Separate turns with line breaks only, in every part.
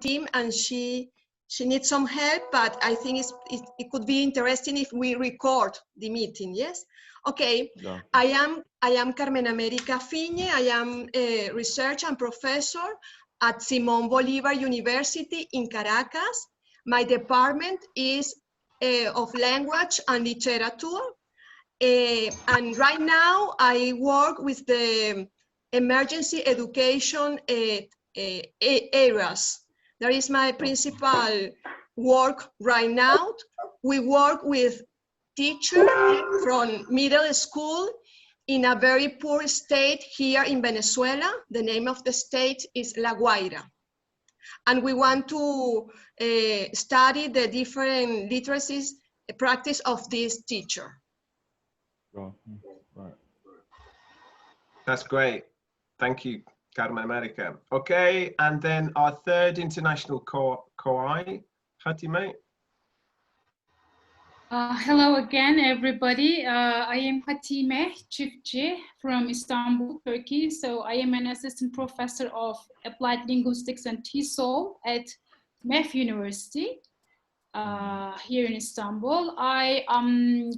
team, and she needs some help, but I think it could be interesting if we record the meeting. Yes. Okay.
Yeah.
I am Carmen America Fiñe. I am a researcher and professor at Simón Bolívar University in Caracas. My department is of language and literature. And right now I work with the emergency education areas. That is my principal work right now. We work with teachers from middle school in a very poor state here in Venezuela. The name of the state is La Guaira. And we want to study the different literacies practice of this teacher.
Right.
That's great. Thank you, Carmen America. Okay, and then our third international co-I, Hatime.
Hello again, everybody. I am Hatime Çiftçi from Istanbul, Turkey. So I am an assistant professor of applied linguistics and TESOL at MEF University here in Istanbul. I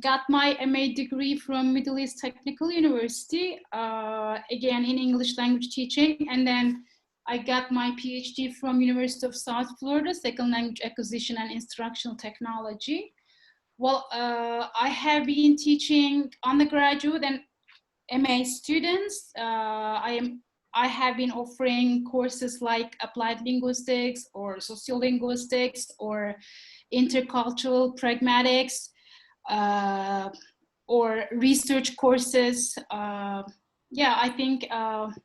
got my MA degree from Middle East Technical University, again in English language teaching, and then I got my PhD from University of South Florida, second language acquisition and instructional technology. Well, I have been teaching undergraduate and MA students. I have been offering courses like applied linguistics or sociolinguistics or intercultural pragmatics or research courses. Yeah, I think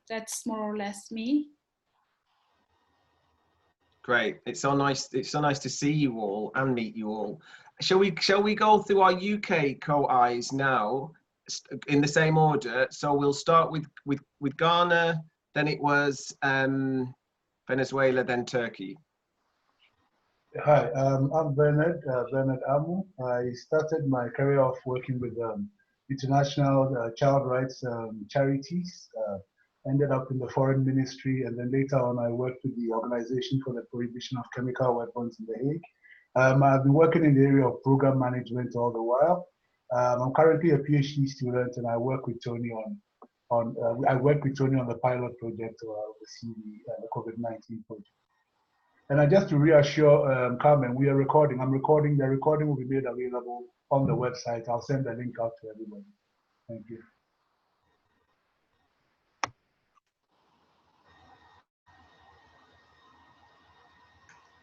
that's more or less me.
Great. It's so nice to see you all and meet you all. Shall we go through our UK co-Is now in the same order? So we'll start with Ghana, then it was Venezuela, then Turkey.
Hi, I'm Bernard Amu. I started my career off working with international child rights charities, ended up in the foreign ministry, and then later on I worked with the Organization for the Prohibition of Chemical Weapons in The Hague. I've been working in the area of program management all the while. I'm currently a PhD student, and I work with Tony on the pilot project to oversee the COVID-19 project. And just to reassure Carmen, we are recording. I'm recording. The recording will be made available on the website. I'll send the link out to everybody. Thank you.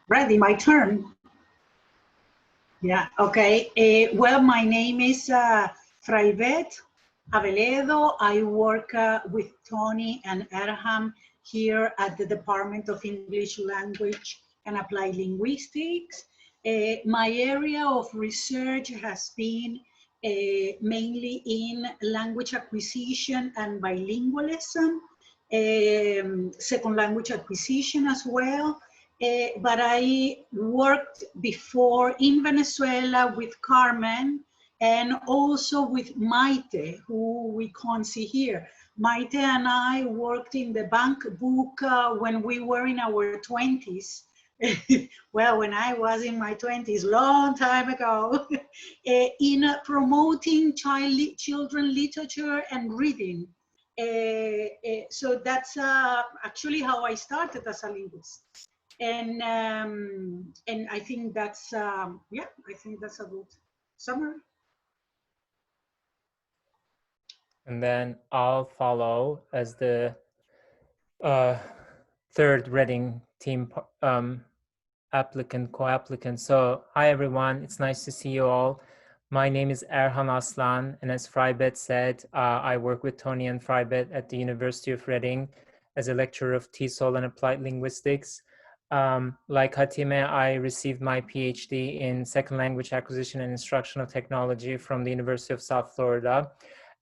Ready, my turn. Yeah, okay. Well, my name is Fraibet Aveledo. I work with Tony and Erham here at the Department of English Language and Applied Linguistics. My area of research has been mainly in language acquisition and bilingualism, second language acquisition as well. But I worked before in Venezuela with Carmen and also with Maite, who we can't see here. Maite and I worked in the bank book when we were in our 20s. Well, when I was in my 20s, long time ago, in promoting children literature and reading. So that's actually how I started as a linguist. And I think that's yeah, I think that's a good summary.
And then I'll follow as the third Reading team co-applicant. So hi everyone, it's nice to see you all. My name is Erhan Aslan, and as Fraibet said, I work with Tony and Fraibet at the University of Reading as a lecturer of TESOL and Applied Linguistics. Like Hatime, I received my PhD in second language acquisition and instructional technology from the University of South Florida.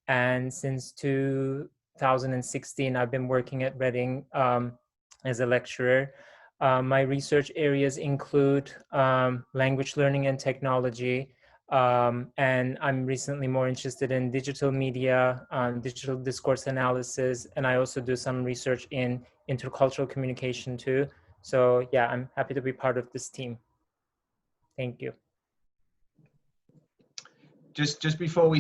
And since 2016, I've been working at Reading as a lecturer. My research areas include language learning and technology, and I'm recently more interested in digital media, digital discourse analysis, and I also do some research in intercultural communication too. So yeah, I'm happy to be part of this team. Thank you.
Just before we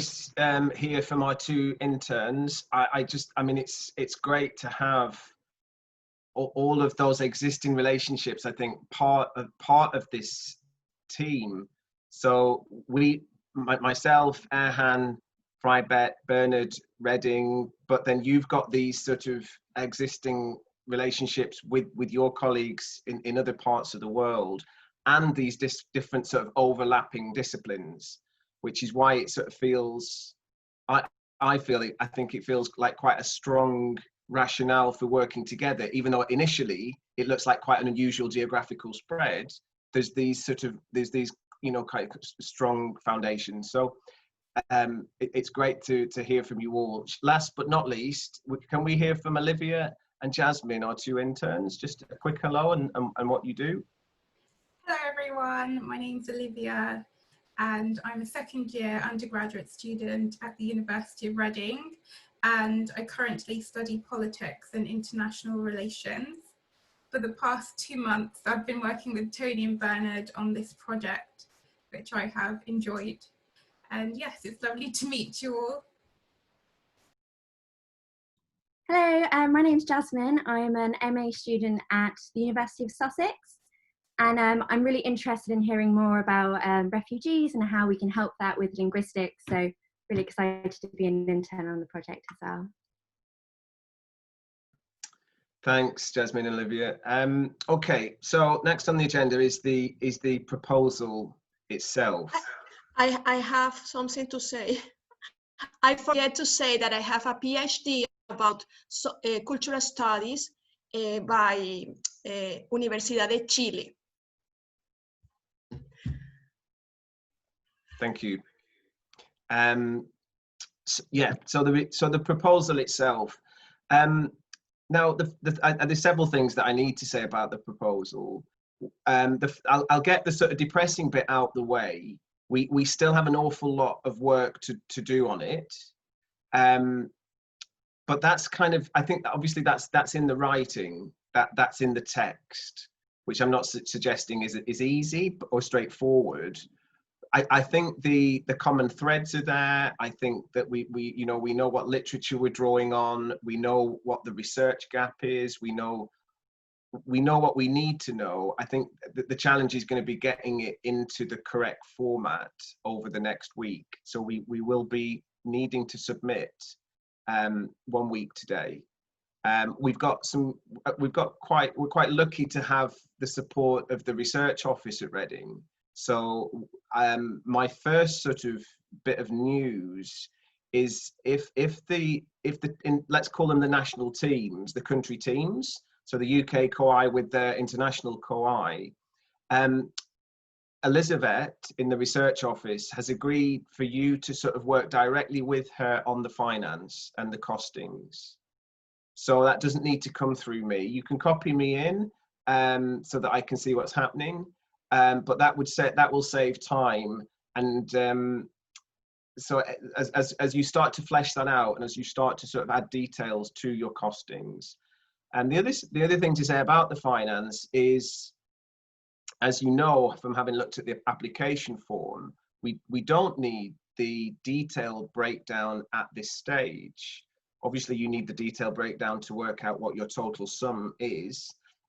hear from our two interns, I mean, it's great to have all of those existing relationships. I think part of this team. So myself, Erhan, Frybet, Bernard, Redding, but then you've got these sort of existing relationships with your colleagues in other parts of the world, and these different sort of overlapping disciplines, which is why it sort of feels, I think it feels like quite a strong rationale for working together, even though initially it looks like quite an unusual geographical spread. There's these you know, kind of strong foundations. So it's great to hear from you all. Last but not least, can we hear from Olivia and Jasmine, our two interns? Just a quick hello and what you do.
Hello everyone, my name's Olivia and I'm a second year undergraduate student at the University of Reading, and I currently study politics and international relations. For the past 2 months, I've been working with Tony and Bernard on this project, which I have enjoyed. And yes, it's lovely to meet you all.
Hello, my name's Jasmine. I'm an MA student at the University of Sussex, and I'm really interested in hearing more about refugees and how we can help that with linguistics. So really excited to be an intern on the project as well.
Thanks, Jasmine and Olivia. Okay, so next on the agenda is the proposal itself.
I have something to say. I forget to say that I have a PhD about cultural studies by Universidad de Chile.
Thank you. Yeah, so the proposal itself. Now, there's several things that I need to say about the proposal. I'll get the sort of depressing bit out the way. We still have an awful lot of work to do on it. But that's kind of, I think obviously that's in the writing, that's in the text, which I'm not suggesting is easy or straightforward. I think the common threads are there. I think that we know what literature we're drawing on. We know what the research gap is. We know what we need to know. I think that the challenge is going to be getting it into the correct format over the next week. So we will be needing to submit 1 week today. We're quite lucky to have the support of the research office at Reading. So my first sort of bit of news is if let's call them the national teams, the country teams, so the UK COI with their international COI, Elizabeth in the research office has agreed for you to sort of work directly with her on the finance and the costings. So that doesn't need to come through me. You can copy me in so that I can see what's happening. But that will save time, and so as you start to flesh that out, and as you start to sort of add details to your costings, and the other thing to say about the finance is, as you know from having looked at the application form, we don't need the detailed breakdown at this stage. Obviously, you need the detailed breakdown to work out what your total sum is.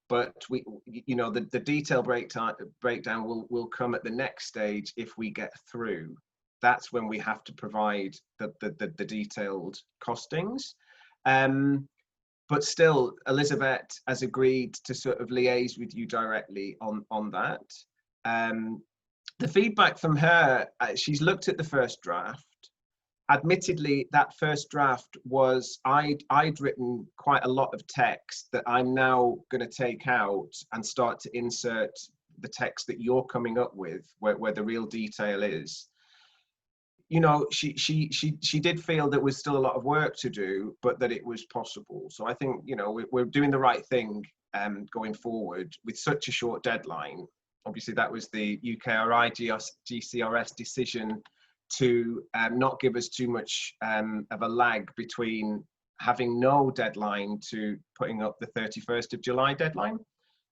But the detailed breakdown will come at the next stage if we get through. That's when we have to provide the detailed costings. But still, Elizabeth has agreed to sort of liaise with you directly on that. The feedback from her, she's looked at the first draft. Admittedly, that first draft was, I'd written quite a lot of text that I'm now going to take out and start to insert the text that you're coming up with, where the real detail is. You know, she did feel there was still a lot of work to do, but that it was possible. So I think, you know, we're doing the right thing going forward with such a short deadline. Obviously, that was the UKRI GCRS decision to not give us too much of a lag between having no deadline to putting up the 31st of July deadline.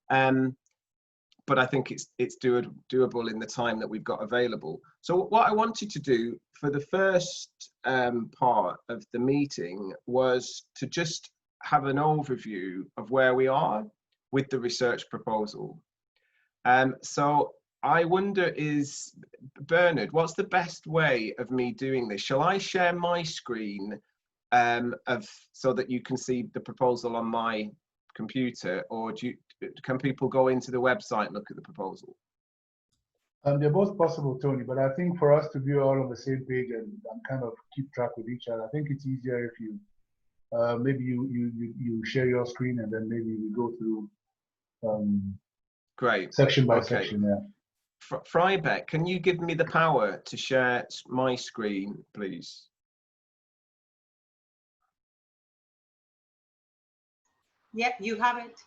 But I think it's doable in the time that we've got available. So what I wanted to do for the first part of the meeting was to just have an overview of where we are with the research proposal. So I wonder, Bernard, what's the best way of me doing this? Shall I share my screen so that you can see the proposal on my computer, or can people go into the website and look at the proposal?
They're both possible, Tony, but I think for us to be all on the same page and kind of keep track with each other, I think it's easier if you maybe you share your screen and then maybe we go through
Great.
section by section. Yeah.
Frybet, can you give me the power to share my screen, please?
Yeah, you have it.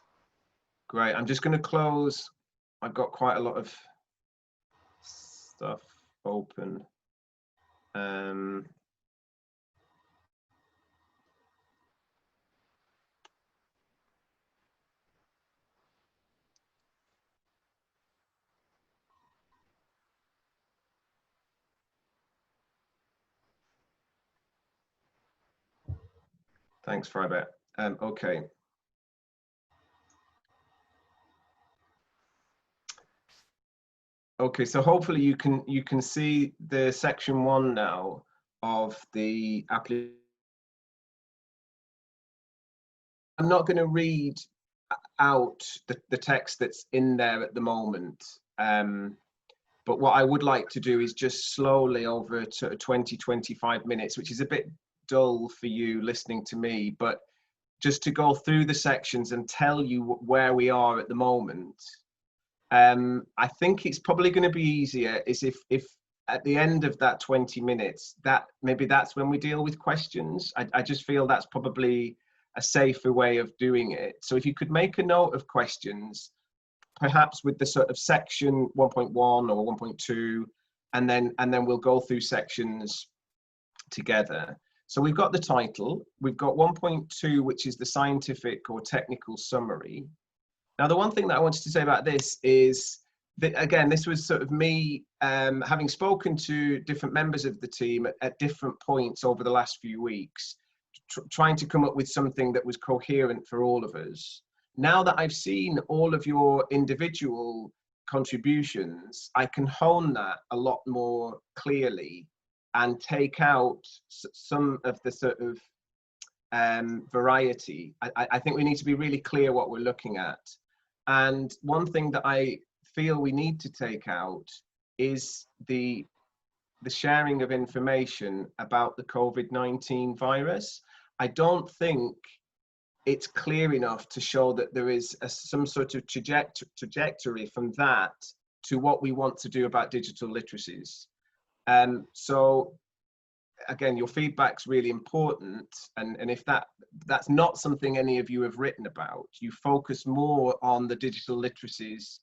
Great. I'm just going to close. I've got quite a lot of stuff open. Thanks, Frybet. Okay. Okay, so hopefully you can see the section 1 now of the application. I'm not going to read out the text that's in there at the moment, but what I would like to do is just slowly over to 20-25 minutes, which is a bit dull for you listening to me, but just to go through the sections and tell you where we are at the moment. I think it's probably going to be easier is if at the end of that 20 minutes, maybe that's when we deal with questions. I just feel that's probably a safer way of doing it. So if you could make a note of questions, perhaps with the sort of section 1.1 or 1.2, and then we'll go through sections together. So we've got the title, we've got 1.2, which is the scientific or technical summary. Now, the one thing that I wanted to say about this is that, again, this was sort of me having spoken to different members of the team at different points over the last few weeks, trying to come up with something that was coherent for all of us. Now that I've seen all of your individual contributions, I can hone that a lot more clearly and take out some of the sort of variety. I think we need to be really clear what we're looking at. And one thing that I feel we need to take out is the sharing of information about the COVID-19 virus. I don't think it's clear enough to show that there is some sort of trajectory from that to what we want to do about digital literacies. So again, your feedback's really important, and if that's not something any of you have written about, you focus more on the digital literacies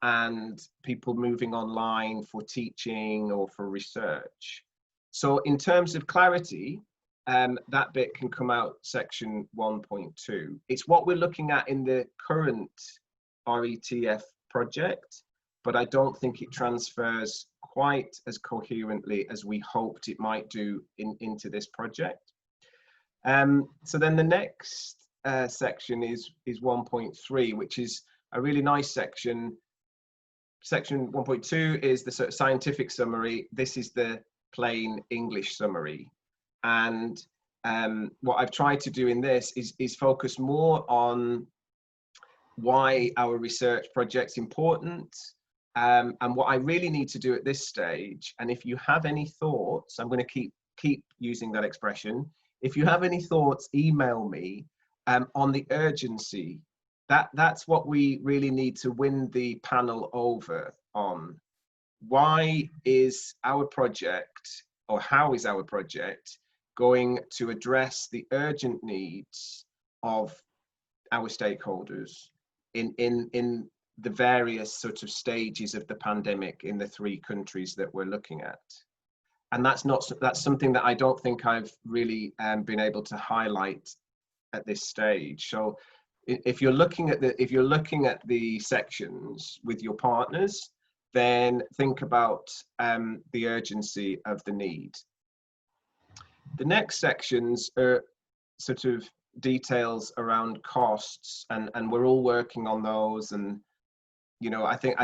and people moving online for teaching or for research. So in terms of clarity, that bit can come out section 1.2. It's what we're looking at in the current RETF project, but I don't think it transfers quite as coherently as we hoped it might do into this project. So then the next section is 1.3, which is a really nice section. Section 1.2 is the sort of scientific summary. This is the plain English summary. And what I've tried to do in this is focus more on why our research project's important, and what I really need to do at this stage. And if you have any thoughts, I'm going to keep using that expression. If you have any thoughts, email me on the urgency. That's what we really need to win the panel over on. Why is our project, or how is our project going to address the urgent needs of our stakeholders in the various sort of stages of the pandemic in the 3 countries that we're looking at? And that's something that I don't think I've really been able to highlight at this stage. So if you're looking at the sections with your partners, then think about the urgency of the need. The next sections are sort of details around costs, and we're all working on those. And you know, I think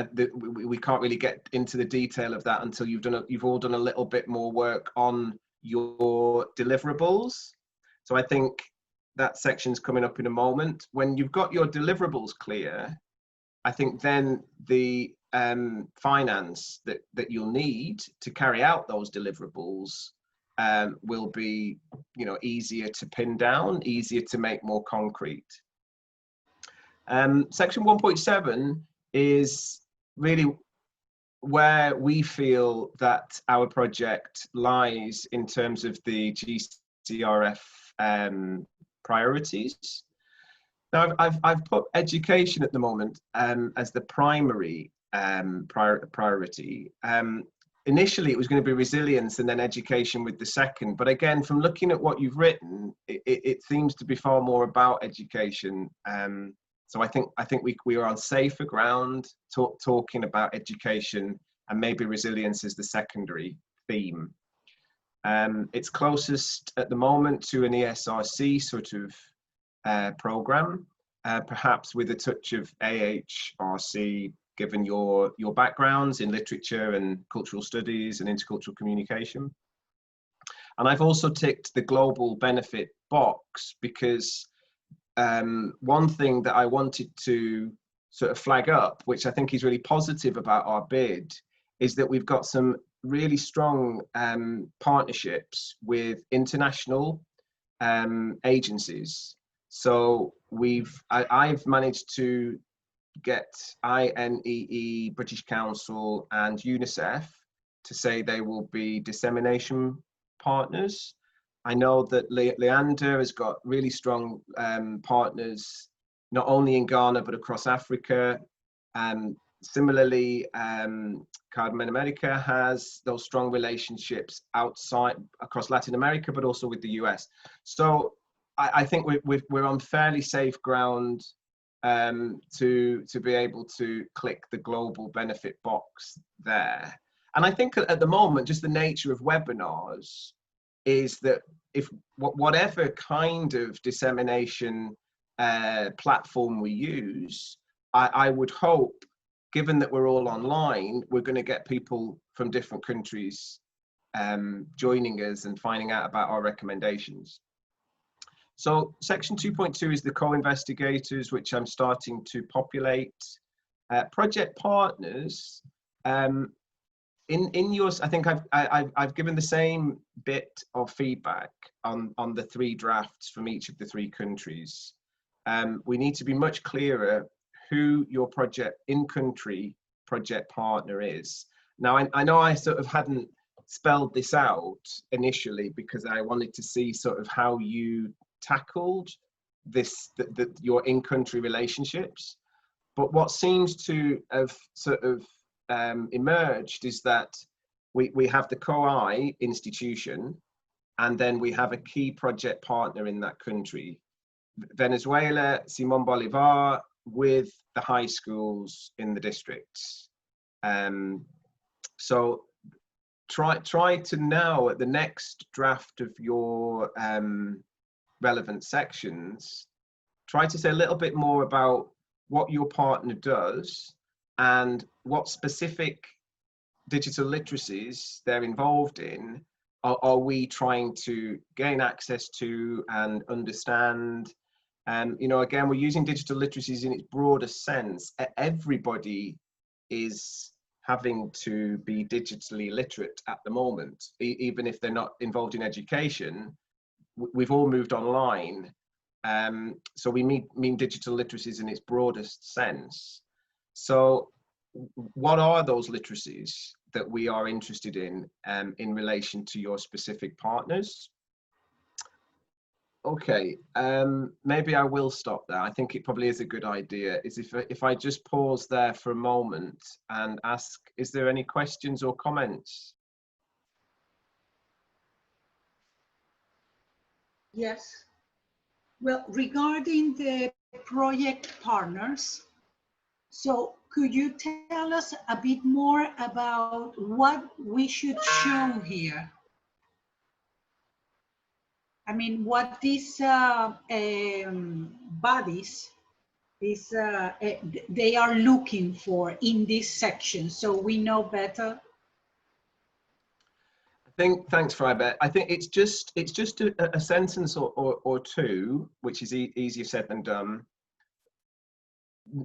we can't really get into the detail of that until you've all done a little bit more work on your deliverables. So I think that section's coming up in a moment. When you've got your deliverables clear, I think then the finance that you'll need to carry out those deliverables will be, you know, easier to pin down, easier to make more concrete. Section 1.7 is really where we feel that our project lies in terms of the GCRF priorities. Now, I've put education at the moment as the primary priority. Initially, it was going to be resilience and then education with the second. But again, from looking at what you've written, it seems to be far more about education. So I think we are on safer ground talking about education, and maybe resilience is the secondary theme. It's closest at the moment to an ESRC sort of program, perhaps with a touch of AHRC, given your backgrounds in literature and cultural studies and intercultural communication. And I've also ticked the global benefit box because one thing that I wanted to sort of flag up, which I think is really positive about our bid, is that we've got some really strong partnerships with international agencies. So I've managed to get INEE, British Council and UNICEF to say they will be dissemination partners. I know that Leander has got really strong partners, not only in Ghana, but across Africa. Similarly, Carmen America has those strong relationships across Latin America, but also with the US. So I think we're on fairly safe ground to be able to click the global benefit box there. And I think at the moment, just the nature of webinars is that whatever kind of dissemination platform we use, I would hope, given that we're all online, we're going to get people from different countries joining us and finding out about our recommendations. So section 2.2 is the co-investigators, which I'm starting to populate. Project partners, in yours, I think I've given the same bit of feedback on the 3 drafts from each of the 3 countries. We need to be much clearer who your project in-country project partner is. Now, I know I sort of hadn't spelled this out initially because I wanted to see sort of how you tackled this, your in-country relationships. But what seems to have sort of emerged is that we have the COI institution, and then we have a key project partner in that country. Venezuela, Simón Bolívar, with the high schools in the districts. So try to now, at the next draft of your relevant sections, try to say a little bit more about what your partner does and what specific digital literacies they're involved in. Are we trying to gain access to and understand? And, you know, again, we're using digital literacies in its broadest sense. Everybody is having to be digitally literate at the moment, even if they're not involved in education. We've all moved online. So we mean digital literacies in its broadest sense. So what are those literacies that we are interested in relation to your specific partners? Okay, maybe I will stop there. I think it probably is a good idea, is if I just pause there for a moment and ask, is there any questions or comments?
Yes. Well, regarding the project partners. So could you tell us a bit more about what we should show here? I mean, what these bodies, they are looking for in this section, so we know better.
Thanks, Fribet. I think it's just a sentence or two, which is easier said than done.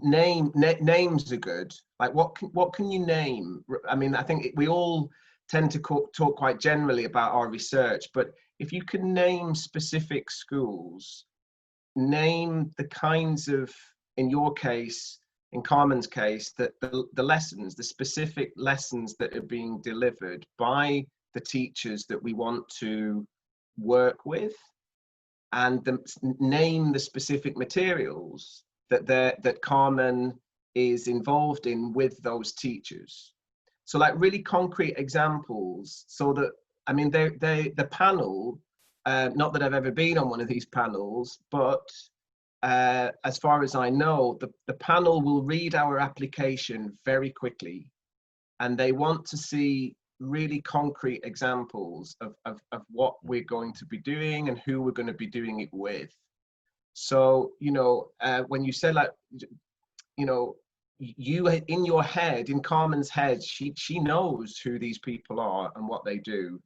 Names are good. Like what can you name? I mean, I think we all tend to talk quite generally about our research, but if you can name specific schools, name the kinds of, in your case, in Carmen's case, that the lessons, the specific lessons that are being delivered by the teachers that we want to work with, and name the specific materials that Carmen is involved in with those teachers. So like really concrete examples, so that, I mean, the panel, not that I've ever been on one of these panels, but as far as I know, the panel will read our application very quickly, and they want to see really concrete examples of what we're going to be doing and who we're going to be doing it with. So, you know, when you say, like, you know, you in your head, in Carmen's head, she knows who these people are and what they do.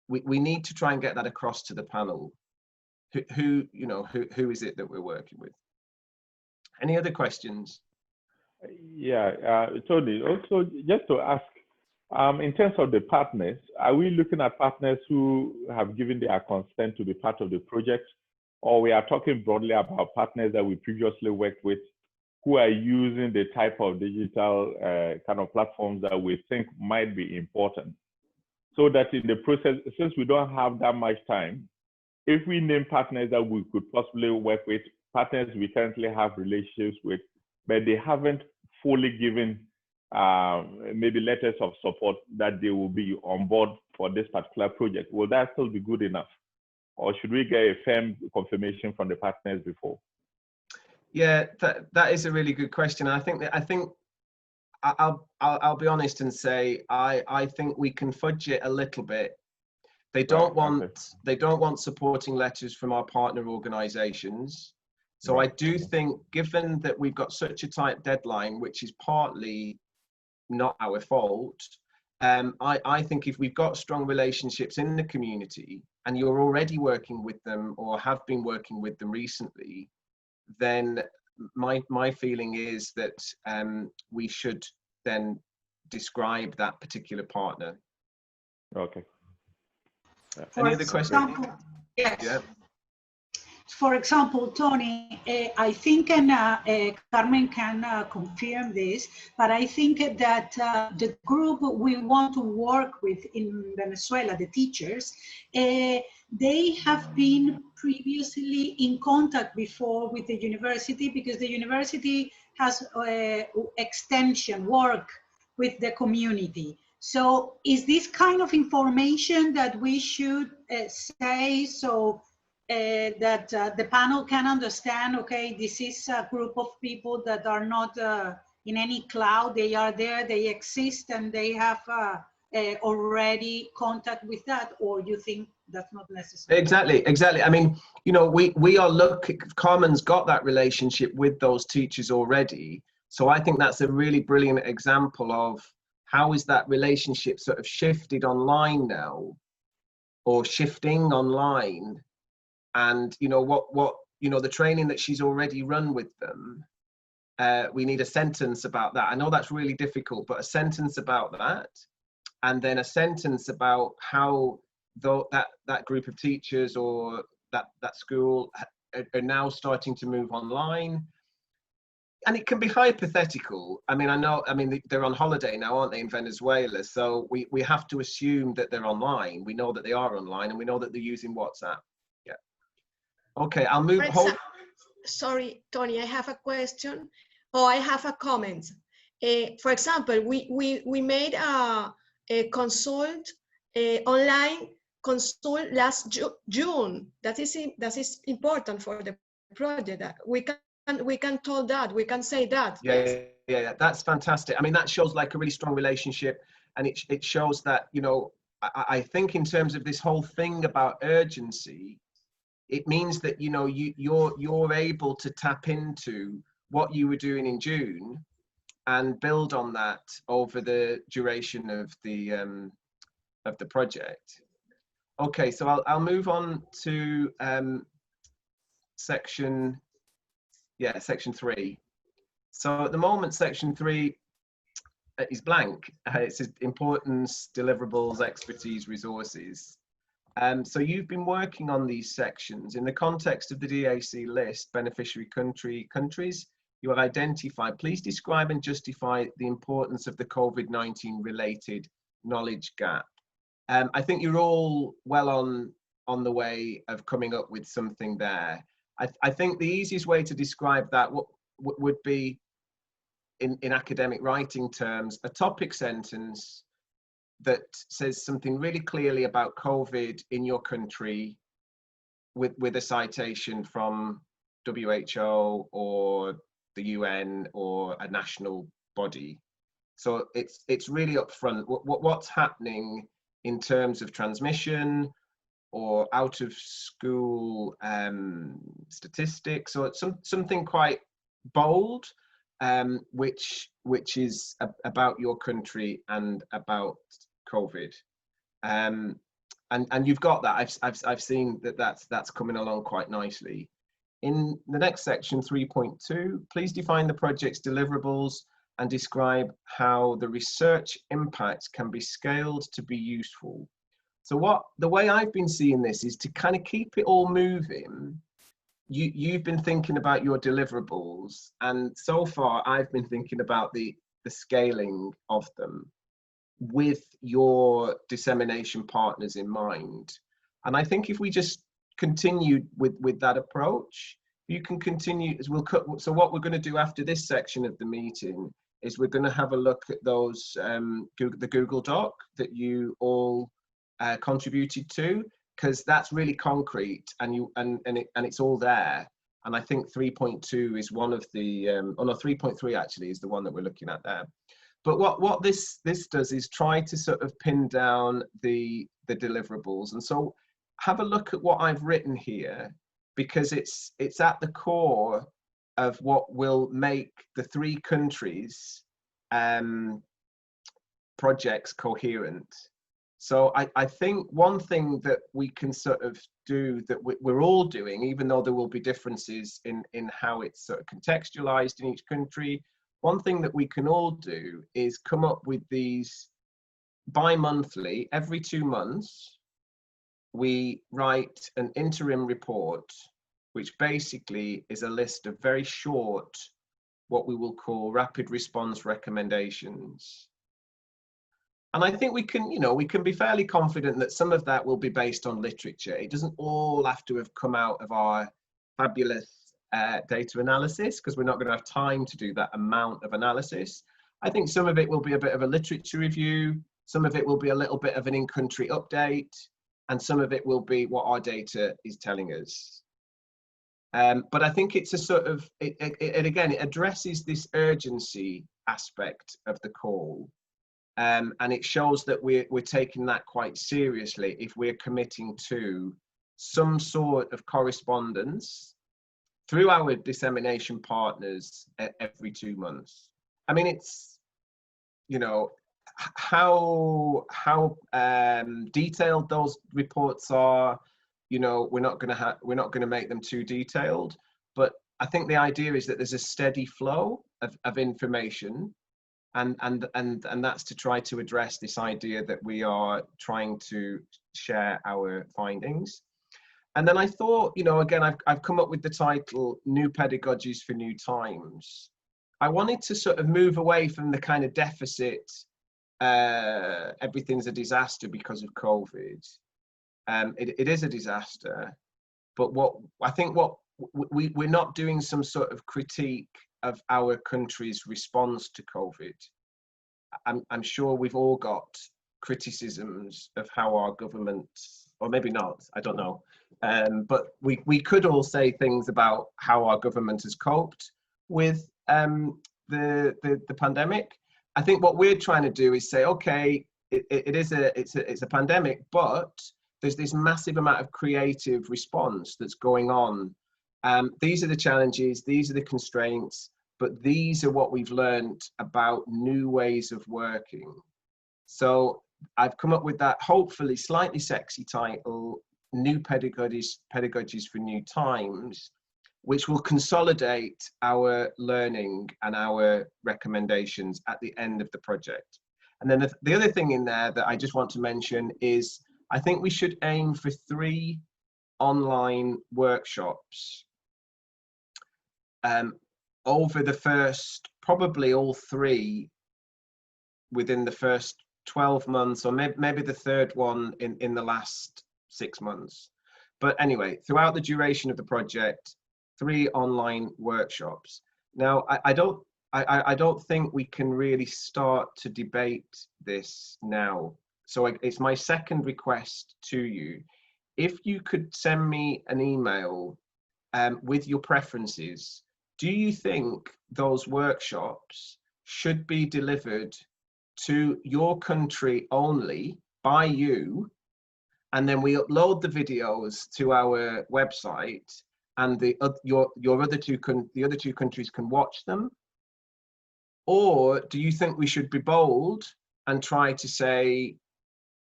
We need to try and get that across to the panel. Who is it that we're working with? Any other questions?
Yeah, Tony, also just to ask, in terms of the partners, are we looking at partners who have given their consent to be part of the project, or we are talking broadly about partners that we previously worked with who are using the type of digital kind of platforms that we think might be important? So that in the process, since we don't have that much time, if we name partners that we could possibly work with, partners we currently have relationships with, but they haven't fully given maybe letters of support that they will be on board for this particular project, will that still be good enough? Or should we get a firm confirmation from the partners before? Yeah, that is a really good question. I think I'll be honest and say I think we can fudge it a little bit. They don't want supporting letters from our partner organizations. So I do think, given that we've got such a tight deadline, which is partly not our fault, I think if we've got strong relationships in the community and you're already working with them or have been working with them recently, then my feeling is that we should then describe that particular partner. Okay. Any other questions?
Yes. Yeah. For example, Tony, I think, and Carmen can confirm this, but I think that the group we want to work with in Venezuela, the teachers, they have been previously in contact before with the university, because the university has extension work with the community. So is this kind of information that we should say, so that the panel can understand, okay, this is a group of people that are not in any cloud, they are there, they exist, and they have already contact with that, or you think that's not necessary?
Exactly. I mean, you know, we are looking, Carmen's got that relationship with those teachers already. So I think that's a really brilliant example of how is that relationship sort of shifted online now, or shifting online. And you know what you know, the training that she's already run with them, we need a sentence about that. I know that's really difficult, but a sentence about that, and then a sentence about how that group of teachers or that school are now starting to move online. And it can be hypothetical. I mean, they're on holiday now, aren't they, in Venezuela? So we have to assume that they're online. We know that they are online, and we know that they're using WhatsApp. Yeah. Okay, I'll move.
Sorry, Tony, I have a question. I have a comment. For example, we made a consult, online consult last June. That is important for the project. We can can tell that, we can say that.
Yeah, that's fantastic. I mean, that shows like a really strong relationship, and it shows that, you know, I think in terms of this whole thing about urgency, it means that, you know, you're able to tap into what you were doing in June and build on that over the duration of the project. Okay, so I'll move on to section 3. So at the moment, section 3 is blank. It says importance, deliverables, expertise, resources. So you've been working on these sections in the context of the DAC list, beneficiary countries. You have identified. Please describe and justify the importance of the COVID-19 related knowledge gap. I think you're all well on the way of coming up with something there. I think the easiest way to describe that would be, in academic writing terms, a topic sentence that says something really clearly about COVID in your country with a citation from WHO or the UN or a national body. So it's really upfront. What's happening in terms of transmission or out of school statistics, or something quite bold, which is about your country and about COVID. And you've got that. I've seen that's coming along quite nicely. In the next section, 3.2, please define the project's deliverables and describe how the research impacts can be scaled to be useful. So the way I've been seeing this is to kind of keep it all moving. You've been thinking about your deliverables, and so far I've been thinking about the scaling of them with your dissemination partners in mind. And I think if we just continue with that approach, you can continue. So what we're going to do after this section of the meeting is we're going to have a look at those the Google Doc that you all contributed to, because that's really concrete, and it's all there. And I think 3.2 is one of the 3.3 actually is the one that we're looking at there. But what this does is try to sort of pin down the deliverables. And so have a look at what I've written here, because it's at the core of what will make the 3 countries projects coherent. So I think one thing that we can sort of do, that we're all doing, even though there will be differences in how it's sort of contextualized in each country, one thing that we can all do is come up with these bi-monthly. Every 2 months, we write an interim report, which basically is a list of very short, what we will call rapid response recommendations. And I think we can be fairly confident that some of that will be based on literature. It doesn't all have to have come out of our fabulous data analysis, because we're not going to have time to do that amount of analysis. I think some of it will be a bit of a literature review, some of it will be a little bit of an in-country update, and some of it will be what our data is telling us. But I think it's a sort of, it addresses this urgency aspect of the call. And it shows that we're taking that quite seriously if we're committing to some sort of correspondence through our dissemination partners every 2 months. I mean, it's, how detailed those reports are, we're not going to make them too detailed, but I think the idea is that there's a steady flow of information, and that's to try to address this idea that we are trying to share our findings. And then I thought, again, I've come up with the title, New Pedagogies for New Times. I wanted to sort of move away from the kind of deficit, everything's a disaster because of COVID. It is a disaster, but we're not doing some sort of critique of our country's response to COVID. I'm sure we've all got criticisms of how our government or maybe not, I don't know. But we could all say things about how our government has coped with the pandemic. I think what we're trying to do is say, okay, it's a pandemic, but there's this massive amount of creative response that's going on. These are the challenges, these are the constraints, but these are what we've learned about new ways of working. So I've come up with that hopefully slightly sexy title, New Pedagogies for New Times, which will consolidate our learning and our recommendations at the end of the project. And then the other thing in there that I just want to mention is I think we should aim for 3 online workshops over the first, probably all 3 within the first 12 months, or maybe the third one in the last 6 months. But anyway, throughout the duration of the project, 3 online workshops. Now, I don't think we can really start to debate this now. So it's my second request to you. If you could send me an email with your preferences, do you think those workshops should be delivered to your country only by you, and then we upload the videos to our website, and the other two countries can watch them? Or do you think we should be bold and try to say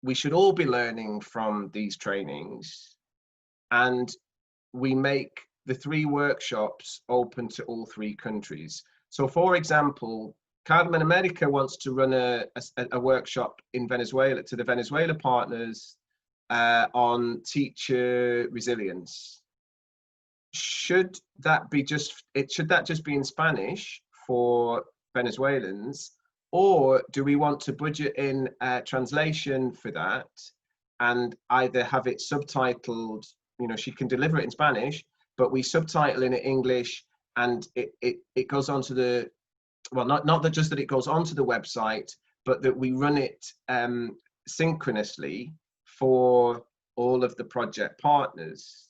we should all be learning from these trainings, and we make the 3 workshops open to all 3 countries? So for example, Carmen America wants to run a workshop in Venezuela to the Venezuela partners on teacher resilience. Should that just be in Spanish for Venezuelans, or do we want to budget in a translation for that and either have it subtitled, you know, she can deliver it in Spanish, but we subtitle in English, and it goes onto the, well, not that just that it goes onto the website, but that we run it synchronously for all of the project partners.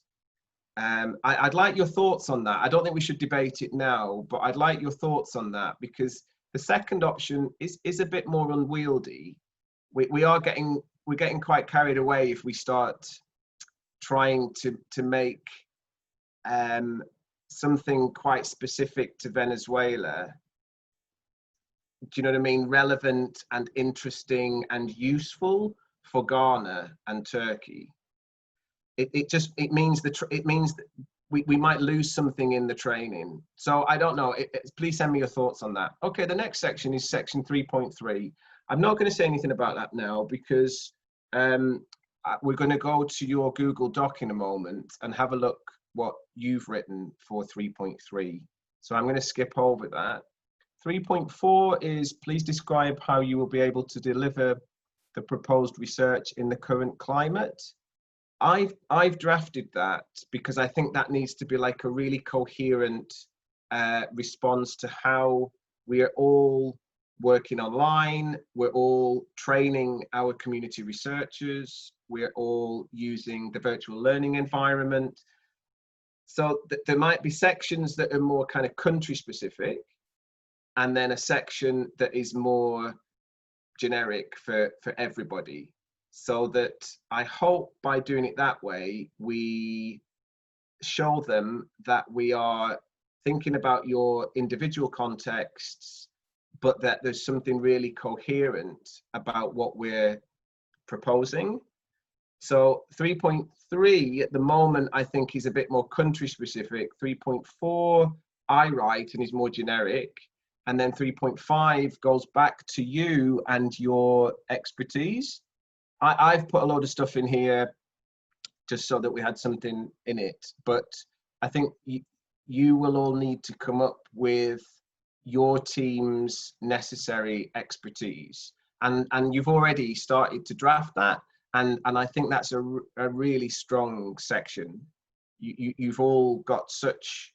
I'd like your thoughts on that. I don't think we should debate it now, but I'd like your thoughts on that, because the second option is a bit more unwieldy. We're getting quite carried away if we start trying to make something quite specific to Venezuela, do you know what I mean, relevant and interesting and useful for Ghana and Turkey. It means that we might lose something in the training. So I don't know. Please send me your thoughts on that. Okay, the next section is section 3.3. I'm not going to say anything about that now, because we're going to go to your Google Doc in a moment and have a look what you've written for 3.3. So I'm going to skip over that. 3.4 is, please describe how you will be able to deliver the proposed research in the current climate. I've drafted that because I think that needs to be like a really coherent response to how we are all working online, we're all training our community researchers, we're all using the virtual learning environment. So there might be sections that are more kind of country specific, and then a section that is more generic for everybody. So that I hope by doing it that way, we show them that we are thinking about your individual contexts, but that there's something really coherent about what we're proposing. So 3.3 at the moment, I think, is a bit more country specific. 3.4, I write and is more generic. And then 3.5 goes back to you and your expertise. I've put a load of stuff in here just so that we had something in it, but I think you will all need to come up with your team's necessary expertise, and you've already started to draft that, and I think that's a really strong section. You've all got such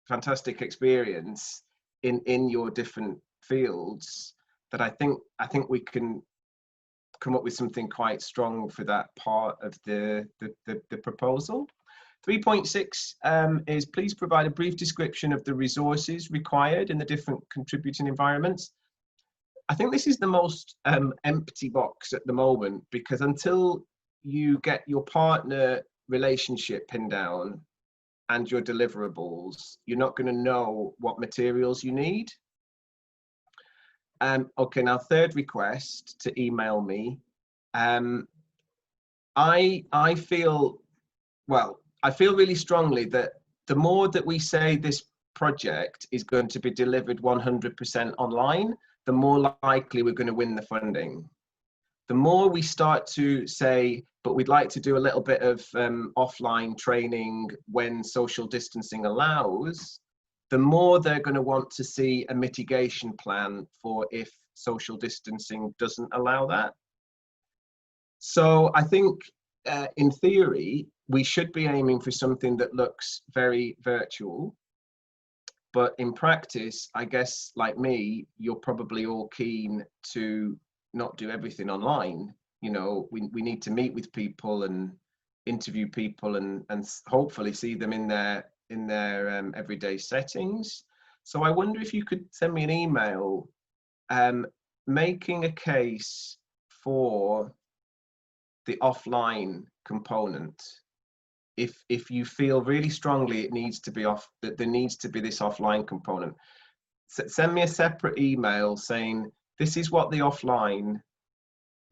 fantastic experience in your different fields that I think we can come up with something quite strong for that part of the proposal. 3.6 is please provide a brief description of the resources required in the different contributing environments. I think this is the most empty box at the moment, because until you get your partner relationship pinned down and your deliverables, you're not going to know what materials you need. Okay, now third request to email me. I feel really strongly that the more that we say this project is going to be delivered 100% online, the more likely we're going to win the funding. The more we start to say, but we'd like to do a little bit of offline training when social distancing allows, the more they're going to want to see a mitigation plan for if social distancing doesn't allow that. So I think in theory, we should be aiming for something that looks very virtual. But in practice, I guess, like me, you're probably all keen to not do everything online. You know, we need to meet with people and interview people and hopefully see them in their everyday settings. So I wonder if you could send me an email making a case for the offline component. If you feel really strongly it needs to be that there needs to be this offline component, send me a separate email saying this is what the offline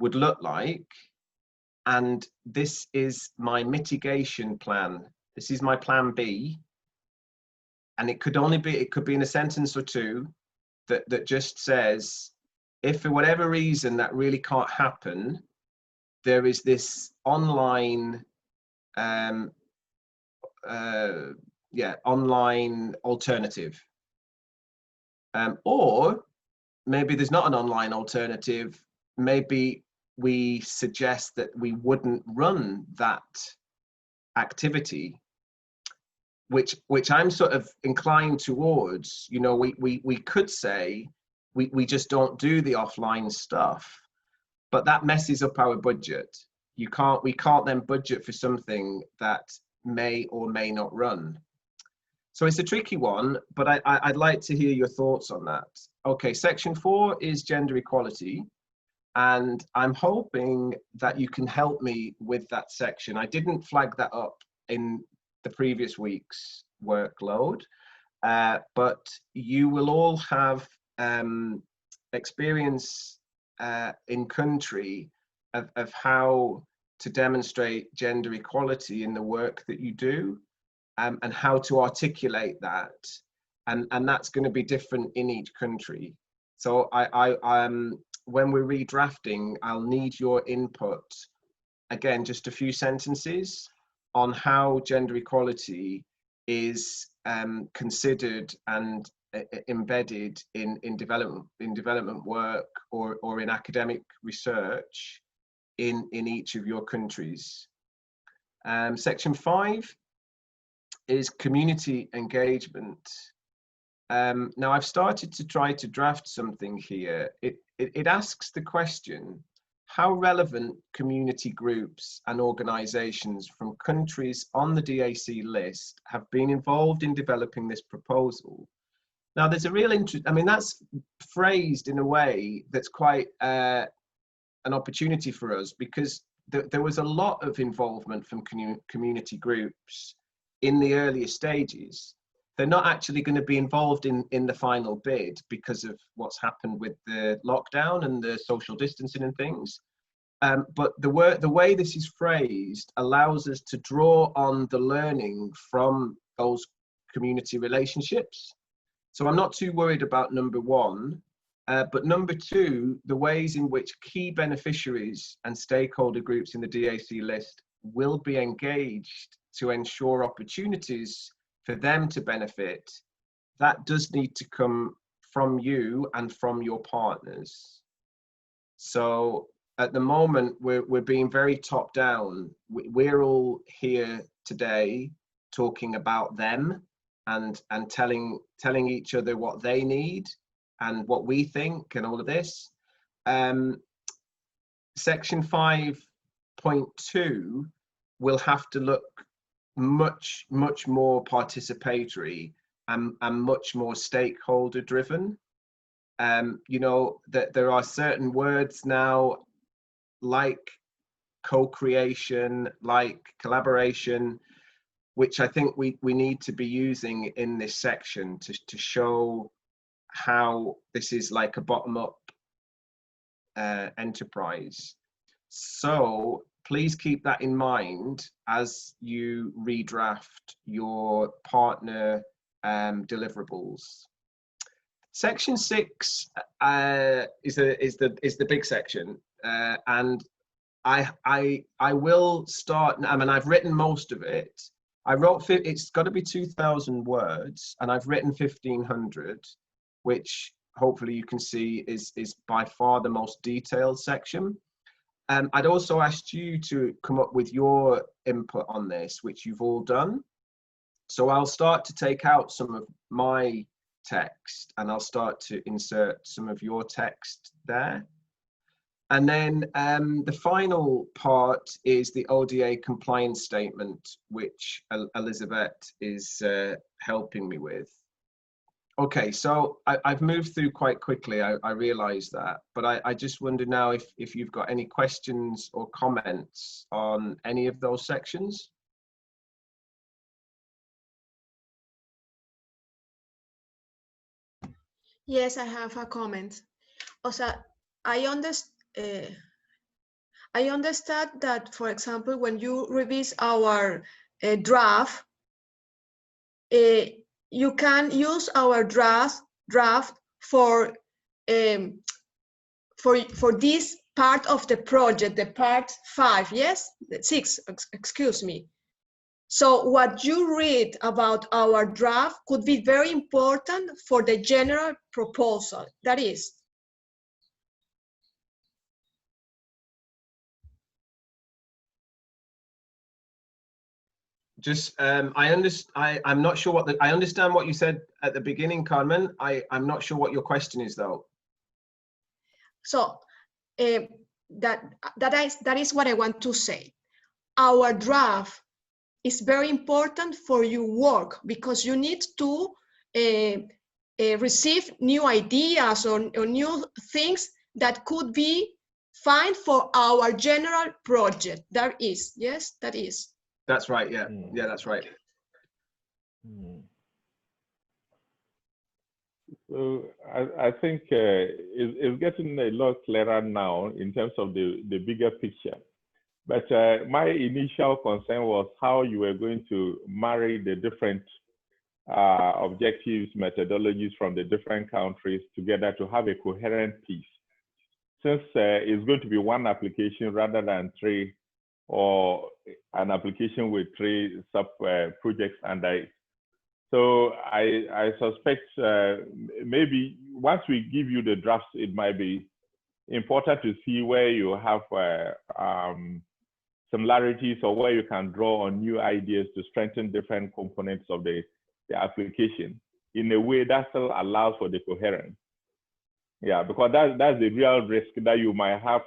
would look like, and this is my mitigation plan. This is my plan B, and it could be in a sentence or two that just says, if for whatever reason that really can't happen, there is this online online alternative, or maybe there's not an online alternative. Maybe we suggest that we wouldn't run that activity, which I'm sort of inclined towards. You know, we could say we just don't do the offline stuff, but that messes up our budget. We can't then budget for something that may or may not run. So it's a tricky one, but I'd like to hear your thoughts on that. Okay, section 4 is gender equality, and I'm hoping that you can help me with that section. I didn't flag that up in the previous week's workload, but you will all have experience in country of how to demonstrate gender equality in the work that you do, and how to articulate that, and that's going to be different in each country. So when we're redrafting, I'll need your input. Again, just a few sentences on how gender equality is considered and embedded in development work or in academic research in each of your countries. Section 5 is community engagement. Now I've started to try to draft something here. It asks the question, how relevant community groups and organizations from countries on the DAC list have been involved in developing this proposal? Now there's a real interest, I mean, that's phrased in a way that's quite an opportunity for us, because there was a lot of involvement from community groups in the earlier stages. They're not actually going to be involved in the final bid because of what's happened with the lockdown and the social distancing and things. But the way this is phrased allows us to draw on the learning from those community relationships. So I'm not too worried about number 1. But number 2, the ways in which key beneficiaries and stakeholder groups in the DAC list will be engaged to ensure opportunities for them to benefit, that does need to come from you and from your partners. So at the moment, we're being very top down. We're all here today talking about them and telling each other what they need and what we think and all of this. section 5.2 will have to look much more participatory and much more stakeholder driven. You know, that there are certain words now like co-creation, like collaboration, which I think we need to be using in this section to show how this is like a bottom-up enterprise. So please keep that in mind as you redraft your partner deliverables. Section 6 is the big section, and I will start. I mean, I've written most of it. I wrote it's got to be 2,000 words, and I've written 1,500, which hopefully you can see is by far the most detailed section. I'd also asked you to come up with your input on this, which you've all done. So I'll start to take out some of my text and I'll start to insert some of your text there. And then the final part is the ODA compliance statement, which Elizabeth is helping me with. Okay, so I've moved through quite quickly, I realize that, but I just wonder now if you've got any questions or comments on any of those sections.
Yes, I have a comment. O sea, I understand that, for example, when you revise our draft, you can use our draft for this part of the project, the part 5, yes, 6, excuse me. So what you read about our draft could be very important for the general proposal. That is.
Just, I'm not sure what I understand what you said at the beginning, Carmen. I'm not sure what your question is though.
So that is what I want to say. Our draft is very important for your work because you need to receive new ideas or new things that could be fine for our general project. That is, yes, that is.
That's right, yeah. Yeah, that's right.
So I think it's getting a lot clearer now in terms of the bigger picture. But my initial concern was how you were going to marry the different objectives, methodologies from the different countries together to have a coherent piece. Since it's going to be one application rather than 3, or an application with 3 sub-projects under it. So I suspect maybe once we give you the drafts, it might be important to see where you have similarities or where you can draw on new ideas to strengthen different components of the application in a way that still allows for the coherence. Yeah, because that's the real risk, that you might have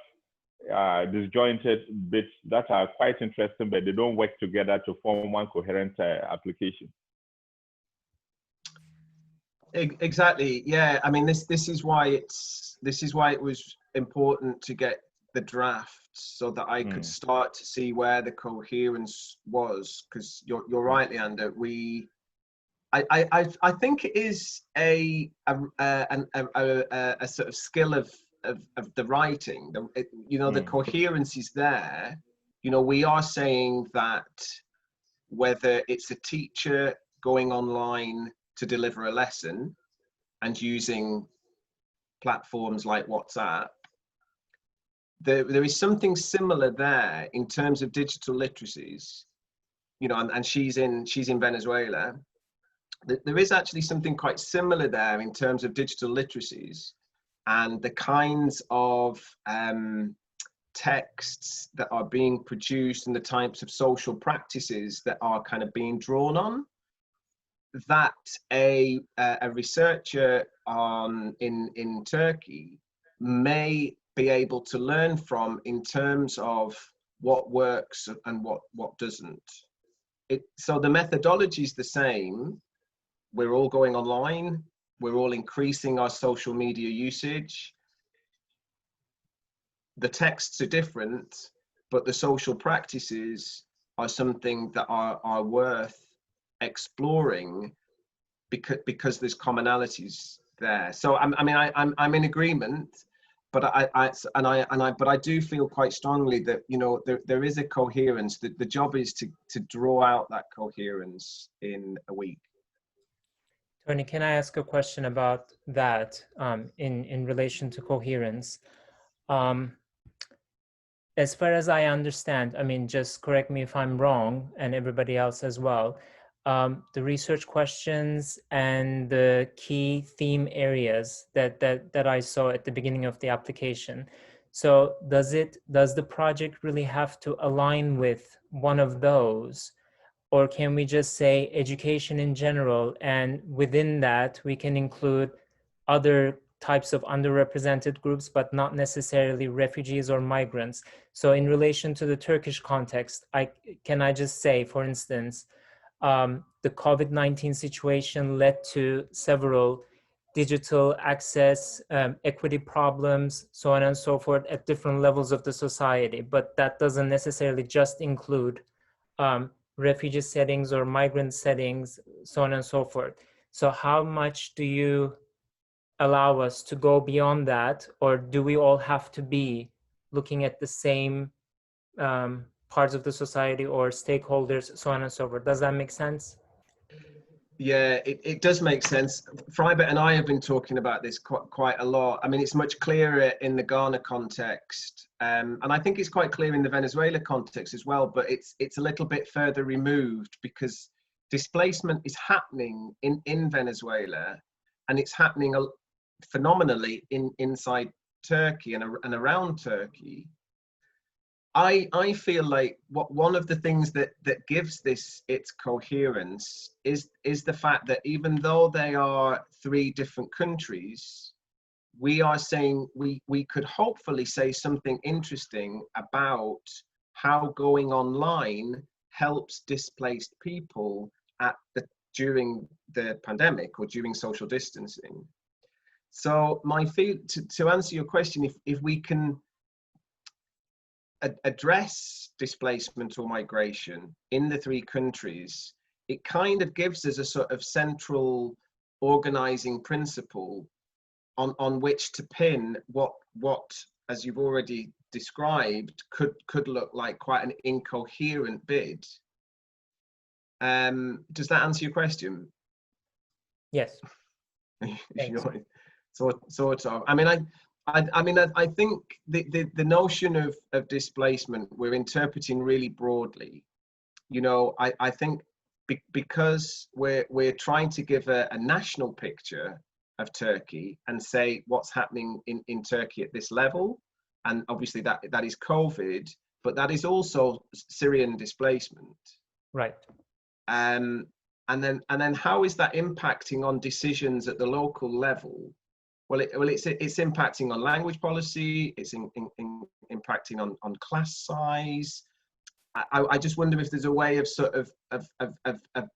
disjointed bits that are quite interesting, but they don't work together to form one coherent application.
Exactly. Yeah. I mean, this is why it was important to get the draft so that I could start to see where the coherence was. Because you're right, Leander. I think it is a sort of skill of the writing. You know, the coherence is there. You know, we are saying that whether it's a teacher going online to deliver a lesson and using platforms like WhatsApp, there is something similar there in terms of digital literacies. You know, and she's in Venezuela. There is actually something quite similar there in terms of digital literacies and the kinds of texts that are being produced and the types of social practices that are kind of being drawn on, that a researcher in Turkey may be able to learn from in terms of what works and what doesn't. So the methodology is the same. We're all going online. We're all increasing our social media usage. The texts are different, but the social practices are something that are worth exploring because there's commonalities there. So I'm in agreement, but I do feel quite strongly that, you know, there is a coherence. That the job is to draw out that coherence in a week.
Tony, can I ask a question about that in relation to coherence? As far as I understand, I mean, just correct me if I'm wrong, and everybody else as well, the research questions and the key theme areas that I saw at the beginning of the application. So does the project really have to align with one of those, or can we just say education in general, and within that we can include other types of underrepresented groups, but not necessarily refugees or migrants? So in relation to the Turkish context, can I just say, for instance, the COVID-19 situation led to several digital access, equity problems, so on and so forth at different levels of the society, but that doesn't necessarily just include refugee settings or migrant settings, so on and so forth. So how much do you allow us to go beyond that, or do we all have to be looking at the same parts of the society or stakeholders, so on and so forth? Does that make sense?
Yeah, it does make sense. Fribert and I have been talking about this quite a lot. I mean, it's much clearer in the Ghana context, and I think it's quite clear in the Venezuela context as well, but it's a little bit further removed because displacement is happening in Venezuela, and it's happening phenomenally inside Turkey and around Turkey. I feel like one of the things that gives this its coherence is the fact that even though they are three different countries, we are saying we could hopefully say something interesting about how going online helps displaced people during the pandemic or during social distancing. So my feel to answer your question, if we can address displacement or migration in the three countries, it kind of gives us a sort of central organizing principle on which to pin what as you've already described could look like quite an incoherent bid. Does that answer your question?
Yes.
Sort of. I think the notion of displacement we're interpreting really broadly. You know, I think because we're trying to give a national picture of Turkey and say what's happening in Turkey at this level, and obviously that is COVID, but that is also Syrian displacement.
Right.
And then how is that impacting on decisions at the local level? Well, it's impacting on language policy. It's impacting on class size. I just wonder if there's a way of sort of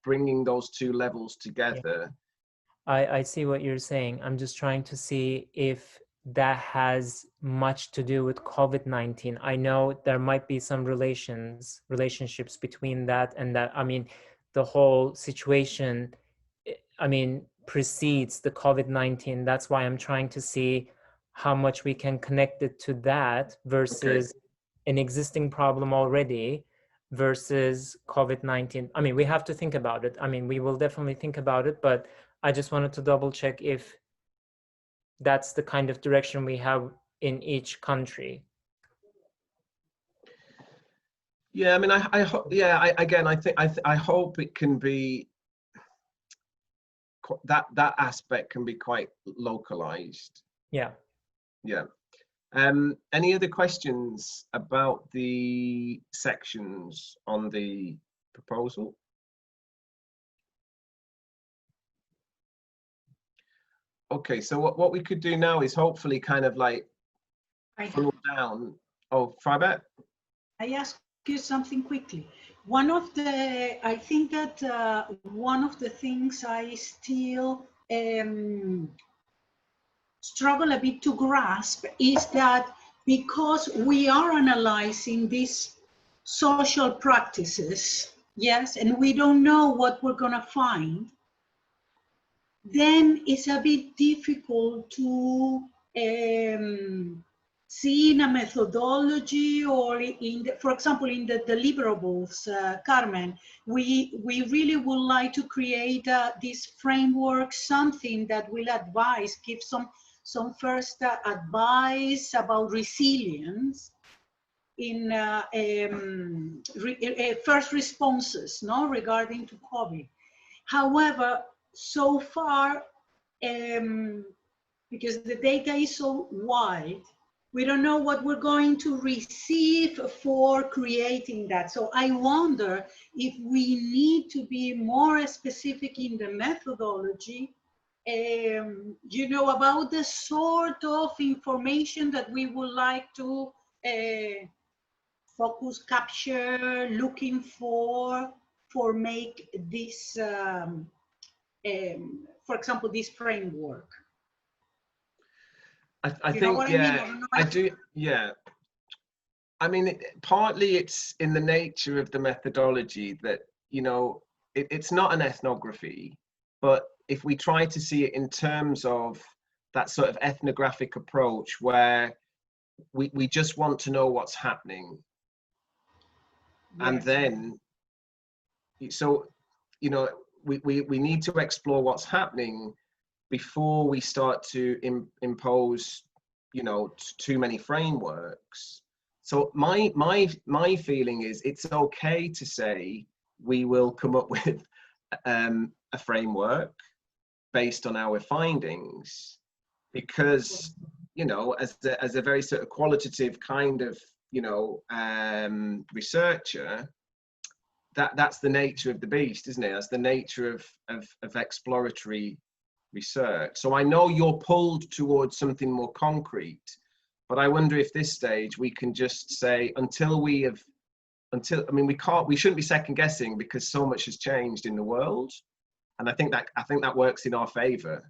bringing those two levels together.
Yeah. I see what you're saying. I'm just trying to see if that has much to do with COVID-19. I know there might be some relationships between that and that. I mean, the whole situation, I mean, precedes the COVID-19. That's why I'm trying to see how much we can connect it to that versus an existing problem already versus COVID-19. I mean, we have to think about it. I mean, we will definitely think about it, but I just wanted to double check if that's the kind of direction we have in each country.
Yeah, I mean, I hope it can be that aspect can be quite localized.
Yeah.
Yeah. Any other questions about the sections on the proposal? Okay, so what we could do now is hopefully kind of like funnel down. Oh, Fribet?
I ask you something quickly. I think that one of the things I still struggle a bit to grasp is that because we are analyzing these social practices, yes, and we don't know what we're gonna find, then it's a bit difficult to see in a methodology or for example, in the deliverables, Carmen, we really would like to create this framework, something that will advise, give some first advice about resilience in first responses, no, regarding to COVID. However, so far, because the data is so wide, we don't know what we're going to receive for creating that. So I wonder if we need to be more specific in the methodology, you know, about the sort of information that we would like to focus, capture, looking for make this, for example, this framework.
I think, yeah, I do, yeah. I mean, partly it's in the nature of the methodology that, you know, it's not an ethnography, but if we try to see it in terms of that sort of ethnographic approach where we just want to know what's happening. Yes. And then, so, you know, we need to explore what's happening before we start to impose, you know, too many frameworks. So my feeling is it's okay to say we will come up with a framework based on our findings, because, you know, as a very sort of qualitative kind of, you know, researcher, that's the nature of the beast, isn't it? That's the nature of exploratory research. So I know you're pulled towards something more concrete, but I wonder if this stage we can just say I mean, we shouldn't be second guessing because so much has changed in the world, and I think that works in our favor,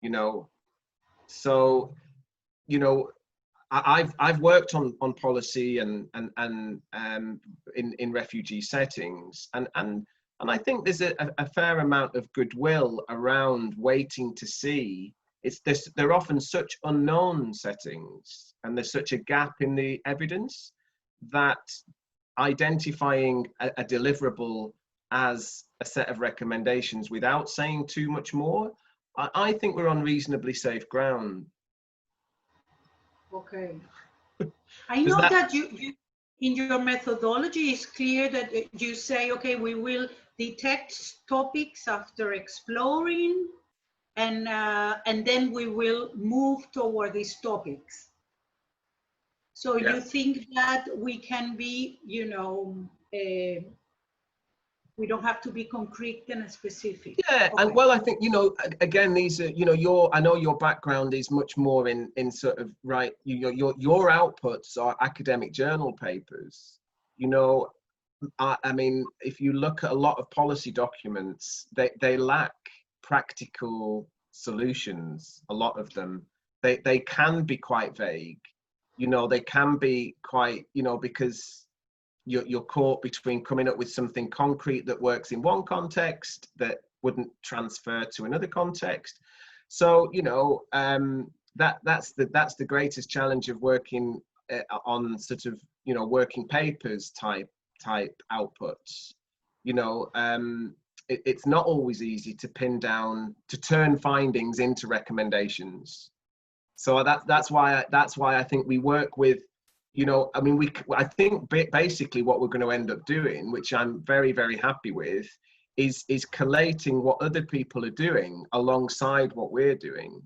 you know. So, you know, I've worked on policy and in refugee settings, and I think there's a fair amount of goodwill around waiting to see. They're often such unknown settings, and there's such a gap in the evidence that identifying a deliverable as a set of recommendations without saying too much more, I think we're on reasonably safe ground.
Okay. I know that you in your methodology is clear that you say, okay, we will detect topics after exploring, and then we will move toward these topics. So yeah. You think that we can be, you know, we don't have to be concrete and specific.
Yeah, okay. And well, I think, you know, again, these are, you know, I know your background is much more in sort of, right, your outputs are academic journal papers. You know, I mean, if you look at a lot of policy documents, they lack practical solutions, a lot of them. They can be quite vague, you know, they can be quite, you know, because you're caught between coming up with something concrete that works in one context that wouldn't transfer to another context. So, you know, that's the greatest challenge of working on sort of, you know, working papers type outputs. You know, it's not always easy to pin down, to turn findings into recommendations. So that's why I think we work with, you know, I mean, I think basically what we're going to end up doing, which I'm very, very happy with, is collating what other people are doing alongside what we're doing.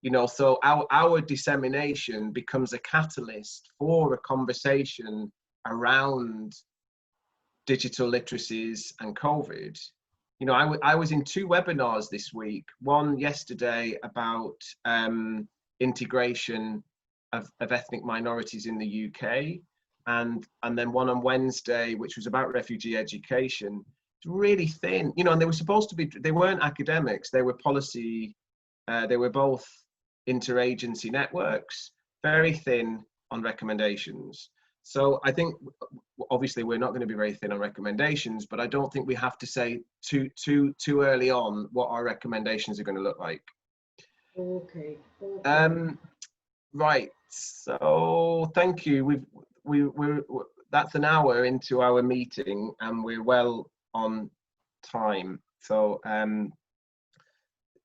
You know, so our dissemination becomes a catalyst for a conversation around digital literacies and COVID. You know, I was in 2 webinars this week, one yesterday about integration of ethnic minorities in the UK, and then one on Wednesday, which was about refugee education. It's really thin, you know, and they were supposed to be, they weren't academics, they were policy, they were both interagency networks, very thin on recommendations. So I think, obviously, we're not going to be very thin on recommendations, but I don't think we have to say too early on what our recommendations are going to look like.
Okay.
Right. So thank you. We're that's an hour into our meeting, and we're well on time. So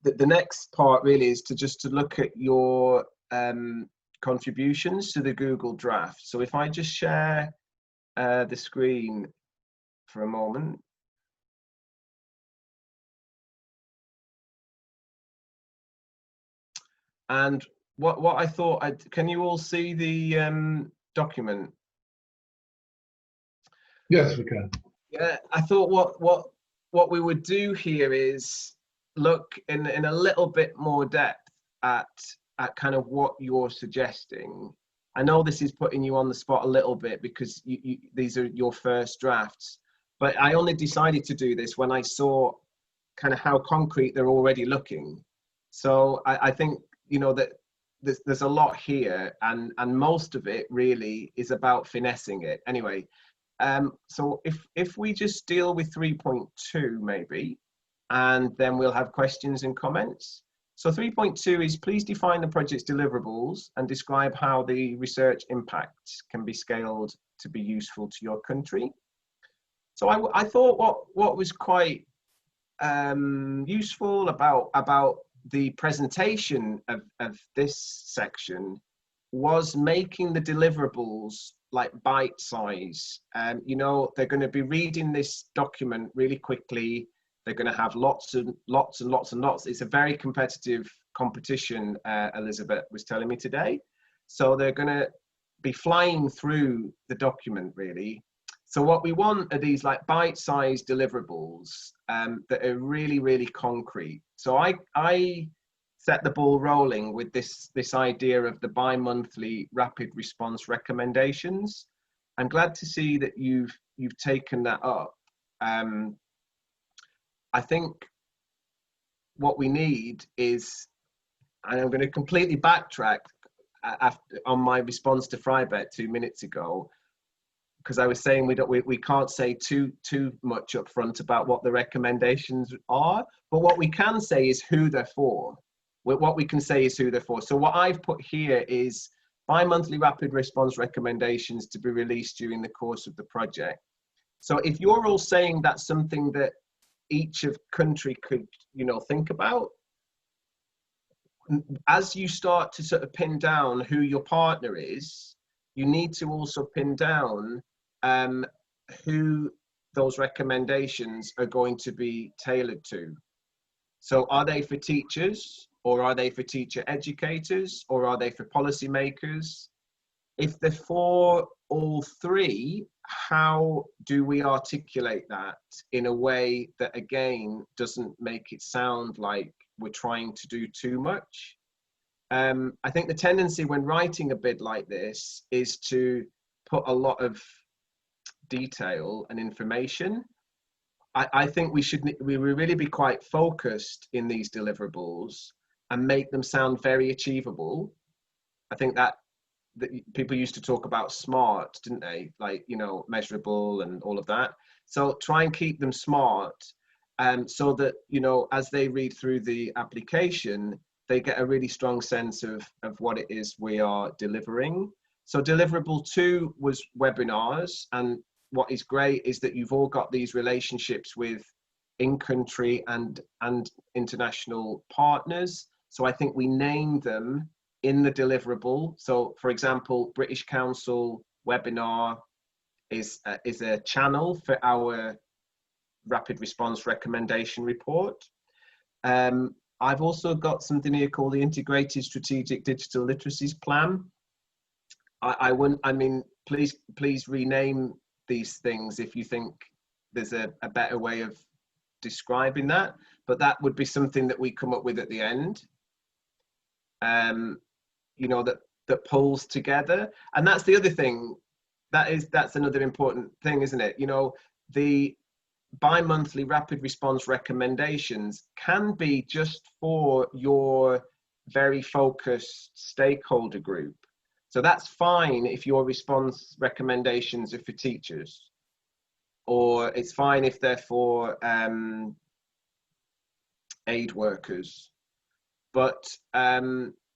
the next part really is to look at your contributions to the Google draft. So if I just share the screen for a moment. And what I thought, can you all see the document?
Yes, we can.
Yeah, I thought what we would do here is look in a little bit more depth at kind of what you're suggesting. I know this is putting you on the spot a little bit because these are your first drafts, but I only decided to do this when I saw kind of how concrete they're already looking. So I think, you know, that there's a lot here, and most of it really is about finessing it. Anyway, so if we just deal with 3.2 maybe, and then we'll have questions and comments. So 3.2 is please define the project's deliverables and describe how the research impacts can be scaled to be useful to your country. So I thought what was quite useful about the presentation of this section was making the deliverables like bite size. You know, they're going to be reading this document really quickly. They're going to have lots and lots. It's a very competitive competition, Elizabeth was telling me today. So they're going to be flying through the document really. So what we want are these like bite-sized deliverables that are really, really concrete. So I set the ball rolling with this idea of the bi-monthly rapid response recommendations. I'm glad to see that you've taken that up. I think what we need is, and I'm going to completely backtrack on my response to Frybet 2 minutes ago, because I was saying we can't say too much up front about what the recommendations are, but what we can say is who they're for. What we can say is who they're for. So what I've put here is bi-monthly rapid response recommendations to be released during the course of the project. So if you're all saying that's something that each of country could, you know, think about, as you start to sort of pin down who your partner is, you need to also pin down who those recommendations are going to be tailored to. So are they for teachers, or are they for teacher educators, or are they for policymakers? If they're for all three, how do we articulate that in a way that, again, doesn't make it sound like we're trying to do too much? I think the tendency when writing a bid like this is to put a lot of detail and information. I think we really be quite focused in these deliverables and make them sound very achievable. I think that people used to talk about SMART, didn't they? Like, you know, measurable and all of that. So try and keep them smart, so that, you know, as they read through the application, they get a really strong sense of what it is we are delivering. So deliverable 2 was webinars, and what is great is that you've all got these relationships with in-country and international partners. So I think we named them in the deliverable. So for example, British Council webinar is a channel for our rapid response recommendation report. I've also got something here called the Integrated Strategic Digital Literacies Plan. I mean, please rename these things if you think there's a better way of describing that, but that would be something that we come up with at the end. You know, that that pulls together. And that's the other thing, that's another important thing, isn't it? You know, the bi-monthly rapid response recommendations can be just for your very focused stakeholder group. So that's fine if your response recommendations are for teachers, or it's fine if they're for aid workers. But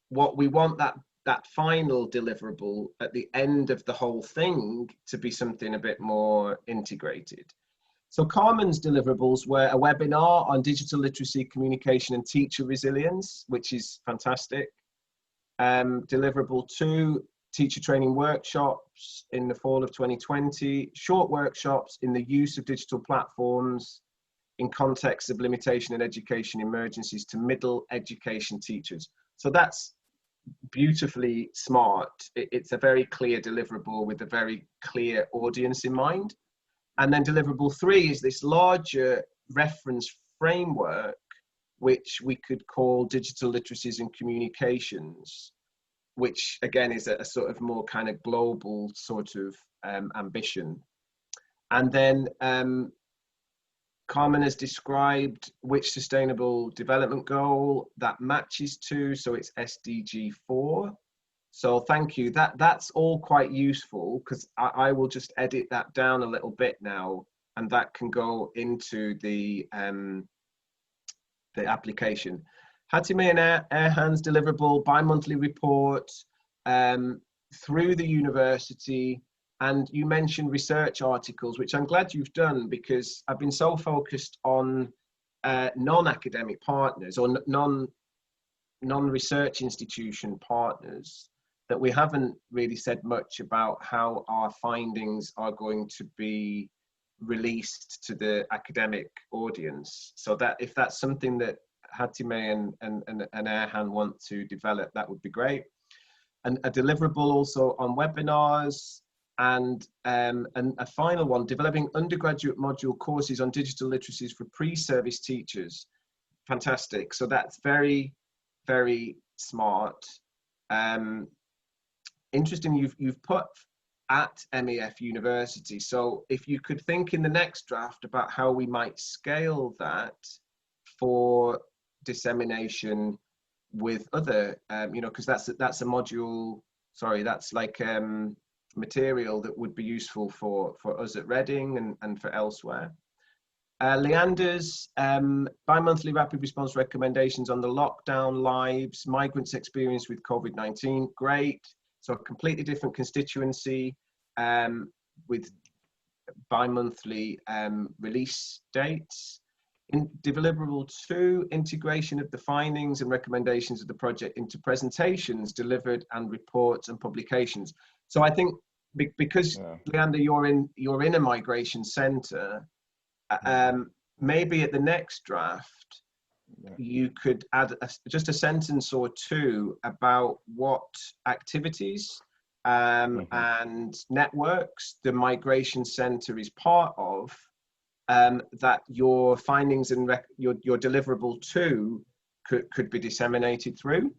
what we want, that final deliverable at the end of the whole thing, to be something a bit more integrated. So Carmen's deliverables were a webinar on digital literacy, communication and teacher resilience, which is fantastic. Deliverable 2, teacher training workshops in the fall of 2020, short workshops in the use of digital platforms in context of limitation and education emergencies to middle education teachers. So that's beautifully smart. It's a very clear deliverable with a very clear audience in mind. And then deliverable 3 is this larger reference framework, which we could call digital literacies and communications, which again is a sort of more kind of global sort of ambition. And then Carmen has described which sustainable development goal that matches to, so it's SDG 4. So thank you. That's all quite useful, because I will just edit that down a little bit now, and that can go into the application. Hatime and Erhan's deliverable bi-monthly report through the university, and you mentioned research articles, which I'm glad you've done, because I've been so focused on non-academic partners or non-research institution partners that we haven't really said much about how our findings are going to be released to the academic audience. So that if that's something that Hatime and Erhan want to develop, that would be great. And a deliverable also on webinars, and a final one, developing undergraduate module courses on digital literacies for pre-service teachers. Fantastic. So that's very, very smart. Interesting, you've put at MEF University. So if you could think in the next draft about how we might scale that for dissemination with other, you know, because that's a module, sorry, that's like material that would be useful for us at Reading and for elsewhere. Leander's bi-monthly rapid response recommendations on the lockdown lives, migrants' experience with COVID-19, great. So a completely different constituency with bi-monthly release dates. In deliverable 2, integration of the findings and recommendations of the project into presentations delivered and reports and publications. So I think because Leander, you're in a migration center, maybe at the next draft you could add just a sentence or two about what activities and networks the migration center is part of, that your findings and your deliverable 2 could be disseminated through.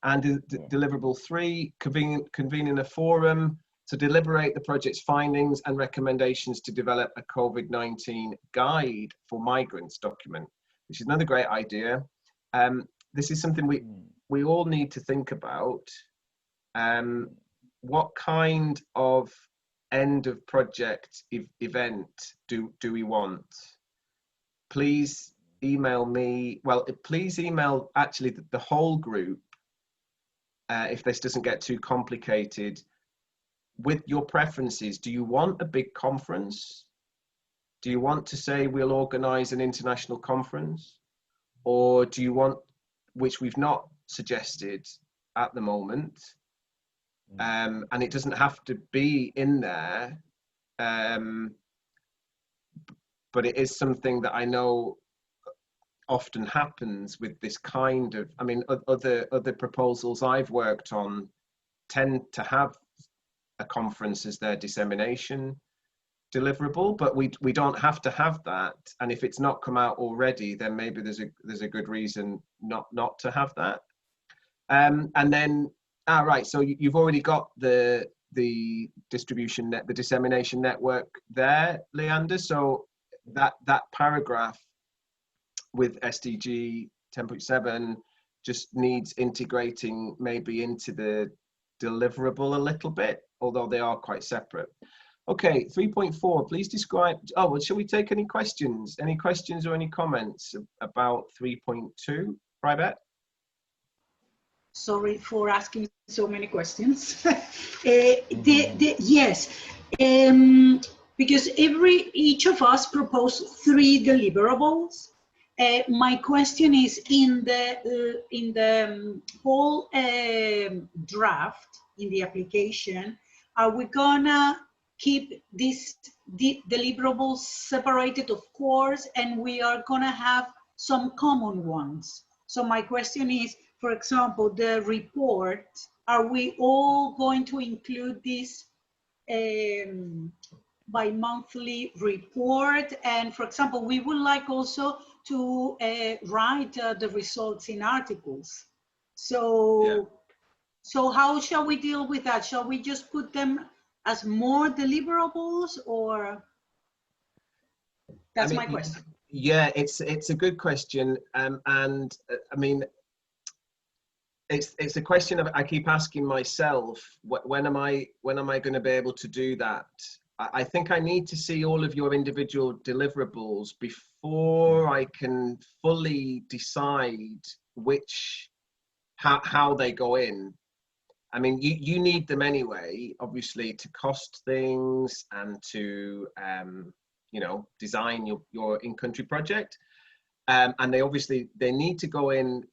And deliverable 3, convening a forum to deliberate the project's findings and recommendations to develop a COVID-19 guide for migrants document, which is another great idea. This is something we all need to think about. What kind of end of project event do we want? Please email me, well, please email actually the whole group, if this doesn't get too complicated, with your preferences. Do you want a big conference? Do you want to say we'll organize an international conference? Or do you want, which we've not suggested at the moment, and it doesn't have to be in there, but it is something that I know often happens with this kind of, I mean, other proposals I've worked on tend to have a conference as their dissemination deliverable, but we don't have to have that. And if it's not come out already, then maybe there's a good reason not to have that. And then Right. So you've already got the distribution net, the dissemination network there, Leander. So that paragraph with SDG 10.7 just needs integrating maybe into the deliverable a little bit, although they are quite separate. Okay, 3.4, please describe, oh, well, shall we take any questions? Any questions or any comments about 3.2, Private?
Sorry for asking so many questions. Yes, because each of us proposed 3 deliverables. My question is, in the whole draft, in the application, are we gonna keep these deliverables separated, of course, and we are gonna have some common ones? So my question is, for example, the report, are we all going to include this bi-monthly report? And for example, we would like also to write the results in articles. So,
yeah.
So how shall we deal with that? Shall we just put them as more deliverables, or? That's my question.
Yeah, it's a good question, and I mean, it's a question I keep asking myself. When am I going to be able to do that? I think I need to see all of your individual deliverables before I can fully decide how they go in. I mean, you need them anyway, obviously, to cost things and to you know, design your in-country project, and they need to go in,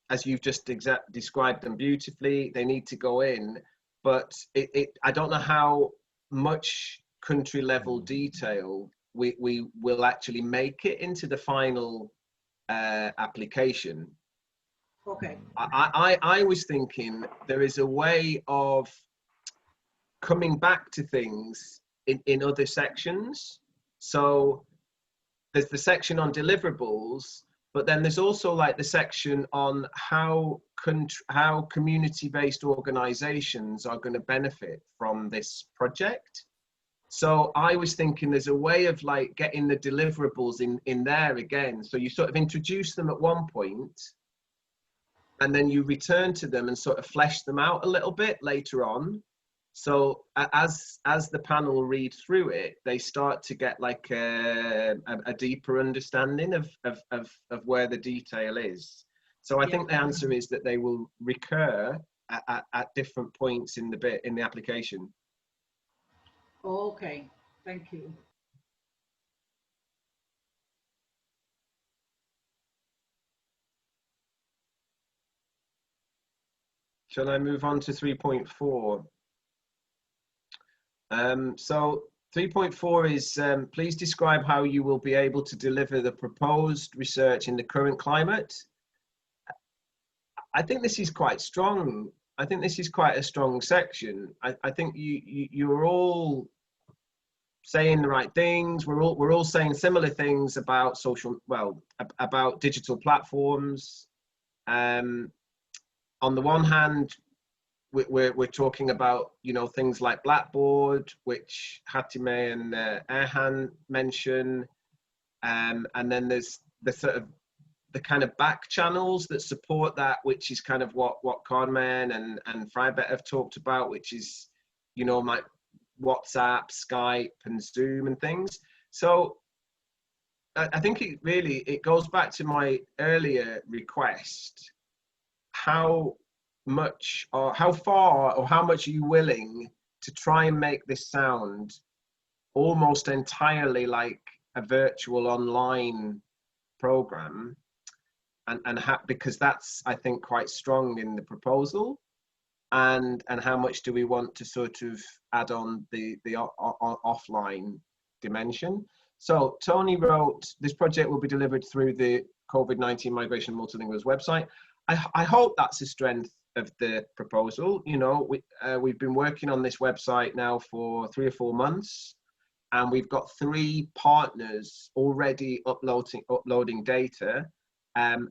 as you've just described them beautifully. They need to go in, but I don't know how much country level detail we will actually make it into the final application.
Okay.
I was thinking there is a way of coming back to things in other sections. So there's the section on deliverables, but then there's also like the section on how community-based organizations are going to benefit from this project. So I was thinking there's a way of like getting the deliverables in there again. So you sort of introduce them at one point, and then you return to them and sort of flesh them out a little bit later on. So as the panel read through it, they start to get like a deeper understanding of where the detail is. So I think the answer is that they will recur at different points in the application.
Okay, thank you.
Shall I move on to 3.4? So 3.4 is, please describe how you will be able to deliver the proposed research in the current climate. I think this is quite strong. I think this is quite a strong section. I think you're all saying the right things. We're all saying similar things about about digital platforms. On the one hand, we're talking about, you know, things like Blackboard, which Hatime and Erhan mention, and then there's the kind of back channels that support that, which is kind of what Carmen and Fribet have talked about, which is, you know, like WhatsApp, Skype, and Zoom and things. So I think it goes back to my earlier request. How much or how far or how much are you willing to try and make this sound almost entirely like a virtual online program, because that's, I think, quite strong in the proposal, and how much do we want to sort of add on the offline dimension? So Tony wrote, this project will be delivered through the COVID-19 Migration Multilinguals website. I hope that's a strength of the proposal. You know, we've been working on this website now for 3 or 4 months, and we've got 3 partners already uploading data, and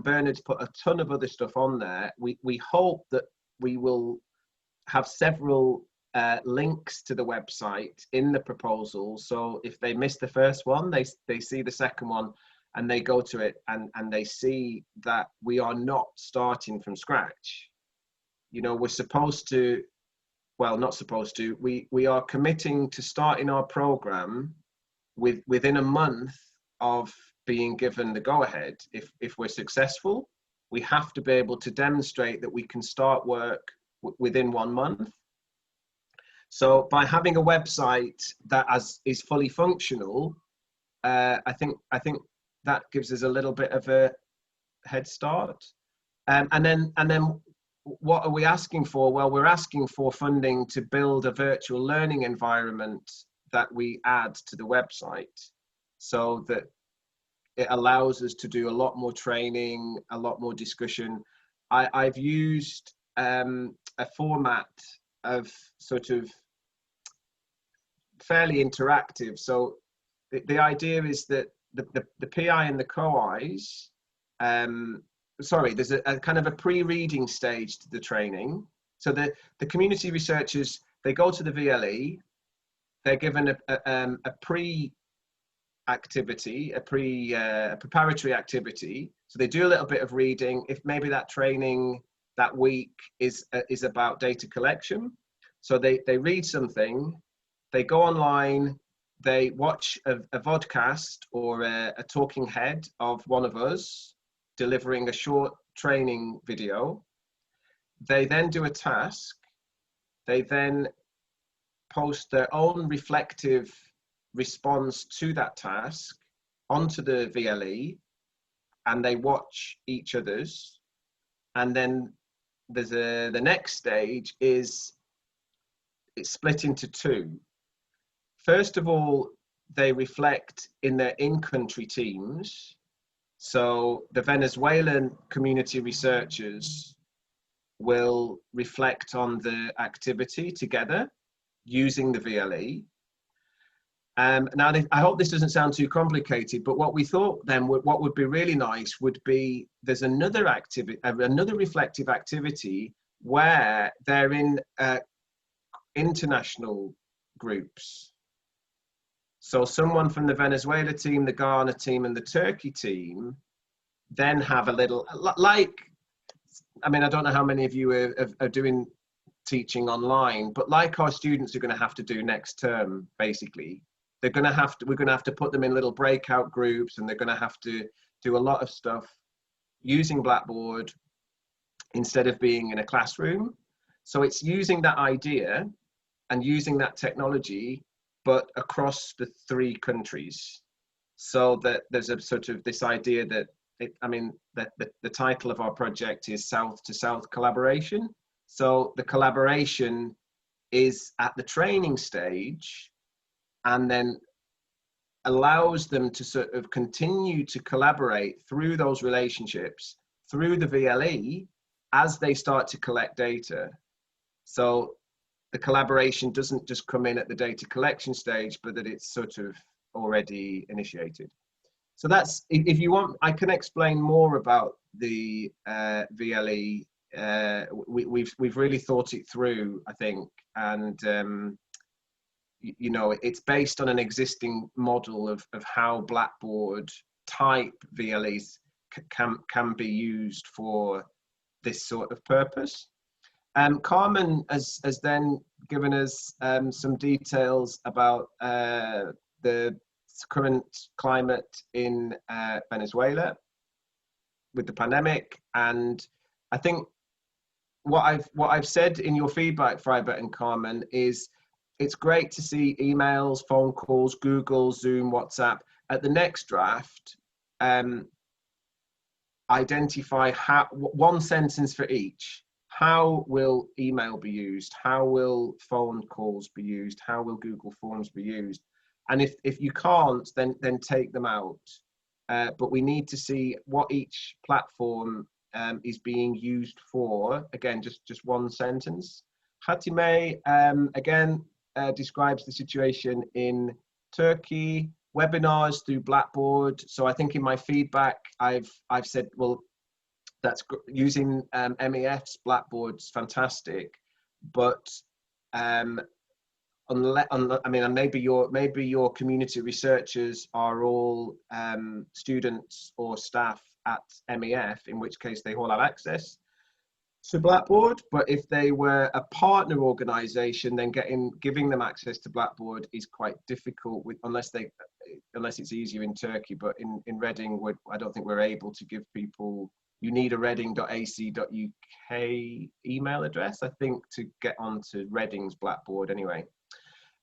Bernard's put a ton of other stuff on there. We hope that we will have several links to the website in the proposal. So if they miss the first one, they see the second one and they go to it and they see that we are not starting from scratch. You know, we're supposed to, well, not supposed to, we are committing to starting our program within a month of being given the go-ahead. If we're successful, we have to be able to demonstrate that we can start work within 1 month. So by having a website that is fully functional, I think that gives us a little bit of a head start. And then what are we asking for? Well, we're asking for funding to build a virtual learning environment that we add to the website, so that it allows us to do a lot more training, a lot more discussion. I've used a format of sort of fairly interactive. So the idea is that the PI and the co-Is, sorry, there's a kind of a pre-reading stage to the training. So the community researchers, they go to the VLE, they're given a pre-activity, a preparatory activity. So they do a little bit of reading. If maybe that training that week is about data collection, so they read something, they go online, they watch a vodcast or a talking head of one of us delivering a short training video. They then do a task. They then post their own reflective response to that task onto the VLE, and they watch each other's. And then there's the next stage is it's split into two. First of all, they reflect in their in-country teams. So the Venezuelan community researchers will reflect on the activity together using the VLE. Now, I hope this doesn't sound too complicated, but what we thought then, what would be really nice would be there's another activity, another reflective activity where they're in international groups. So someone from the Venezuela team, the Ghana team, and the Turkey team then have a little, like, I mean, I don't know how many of you are doing teaching online, but like our students are going to have to do next term, basically. They're going to have to, we're going to have to put them in little breakout groups, and they're going to have to do a lot of stuff using Blackboard instead of being in a classroom. So it's using that idea and using that technology, but across the 3 countries, so that there's a sort of this idea that the title of our project is South to South collaboration. So the collaboration is at the training stage, and then allows them to sort of continue to collaborate through those relationships, through the VLE, as they start to collect data. So the collaboration doesn't just come in at the data collection stage, but that it's sort of already initiated. So that's, if you want, I can explain more about the VLE. We've really thought it through, I think, and you know, it's based on an existing model of how Blackboard type VLEs can be used for this sort of purpose. Carmen has then given us some details about the current climate in Venezuela with the pandemic, and I think what I've said in your feedback, Fribert and Carmen, is it's great to see emails, phone calls, Google, Zoom, WhatsApp. At the next draft, identify one sentence for each. How will email be used? How will phone calls be used? How will Google Forms be used? And if you can't, then take them out. But we need to see what each platform is being used for. Again, just one sentence. Hatime, again, describes the situation in Turkey, webinars through Blackboard. So I think in my feedback, I've said, well, using MEF's Blackboard's fantastic, but unless, I mean, and maybe your community researchers are all students or staff at MEF, in which case they all have access to Blackboard. But if they were a partner organization, then giving them access to Blackboard is quite difficult, unless it's easier in Turkey. But in Reading, I don't think we're able to give people. You need a reading.ac.uk email address, I think, to get onto Reading's Blackboard anyway.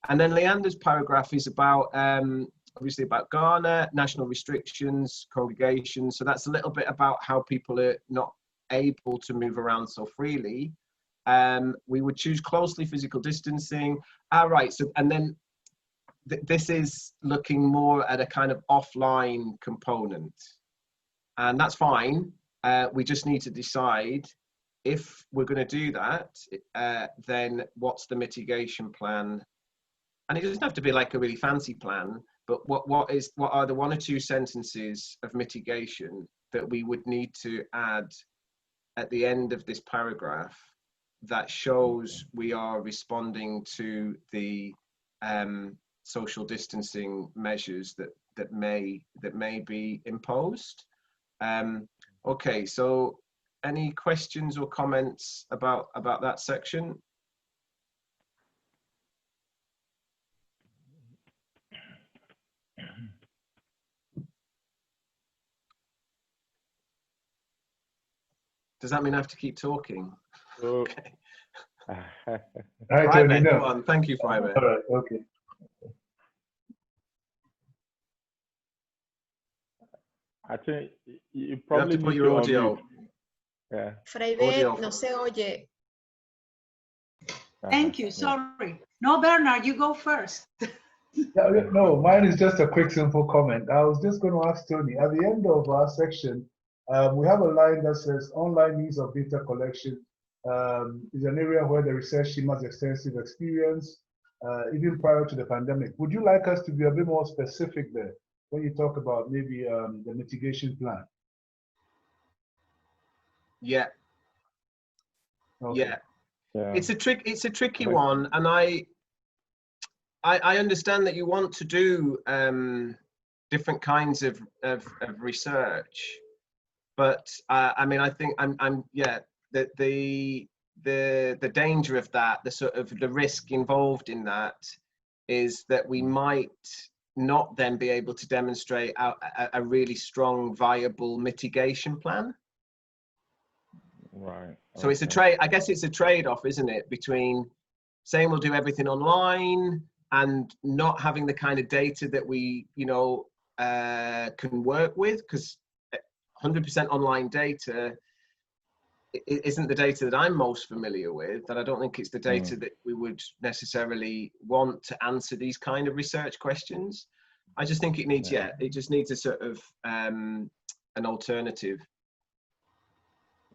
And then Leander's paragraph is about obviously about Ghana, national restrictions, congregations. So that's a little bit about how people are not able to move around so freely. We would choose closely physical distancing. Right, so, and then this is looking more at a kind of offline component. And that's fine. We just need to decide if we're going to do that, then what's the mitigation plan? And it doesn't have to be like a really fancy plan, but what are the 1 or 2 sentences of mitigation that we would need to add at the end of this paragraph that shows we are responding to the social distancing measures that may be imposed. Okay, so any questions or comments about that section? Does that mean I have to keep talking? Okay.
Right,
Private,
no.
come on. Thank you, Private.
All right, okay.
I think you probably
have to put your audio.
Yeah.
Fraivet, no se oye.
Thank you, sorry. No, Bernard, you go first.
No, mine is just a quick, simple comment. I was just going to ask Tony, at the end of our section, we have a line that says online means of data collection is an area where the research team has extensive experience, even prior to the pandemic. Would you like us to be a bit more specific there when you talk about maybe the mitigation plan?
Yeah.
Okay.
Yeah. It's a tricky one, and I understand that you want to do different kinds of research, but I mean, I think the danger of that, the sort of the risk involved in that, is that we might not then be able to demonstrate a really strong, viable mitigation plan.
Right.
So it's a trade. I guess it's a trade-off, isn't it, between saying we'll do everything online and not having the kind of data that we, can work with, because 100% online data isn't the data that I'm most familiar with, and I don't think it's the data that we would necessarily want to answer these kind of research questions. I just think it needs, it just needs a sort of an alternative.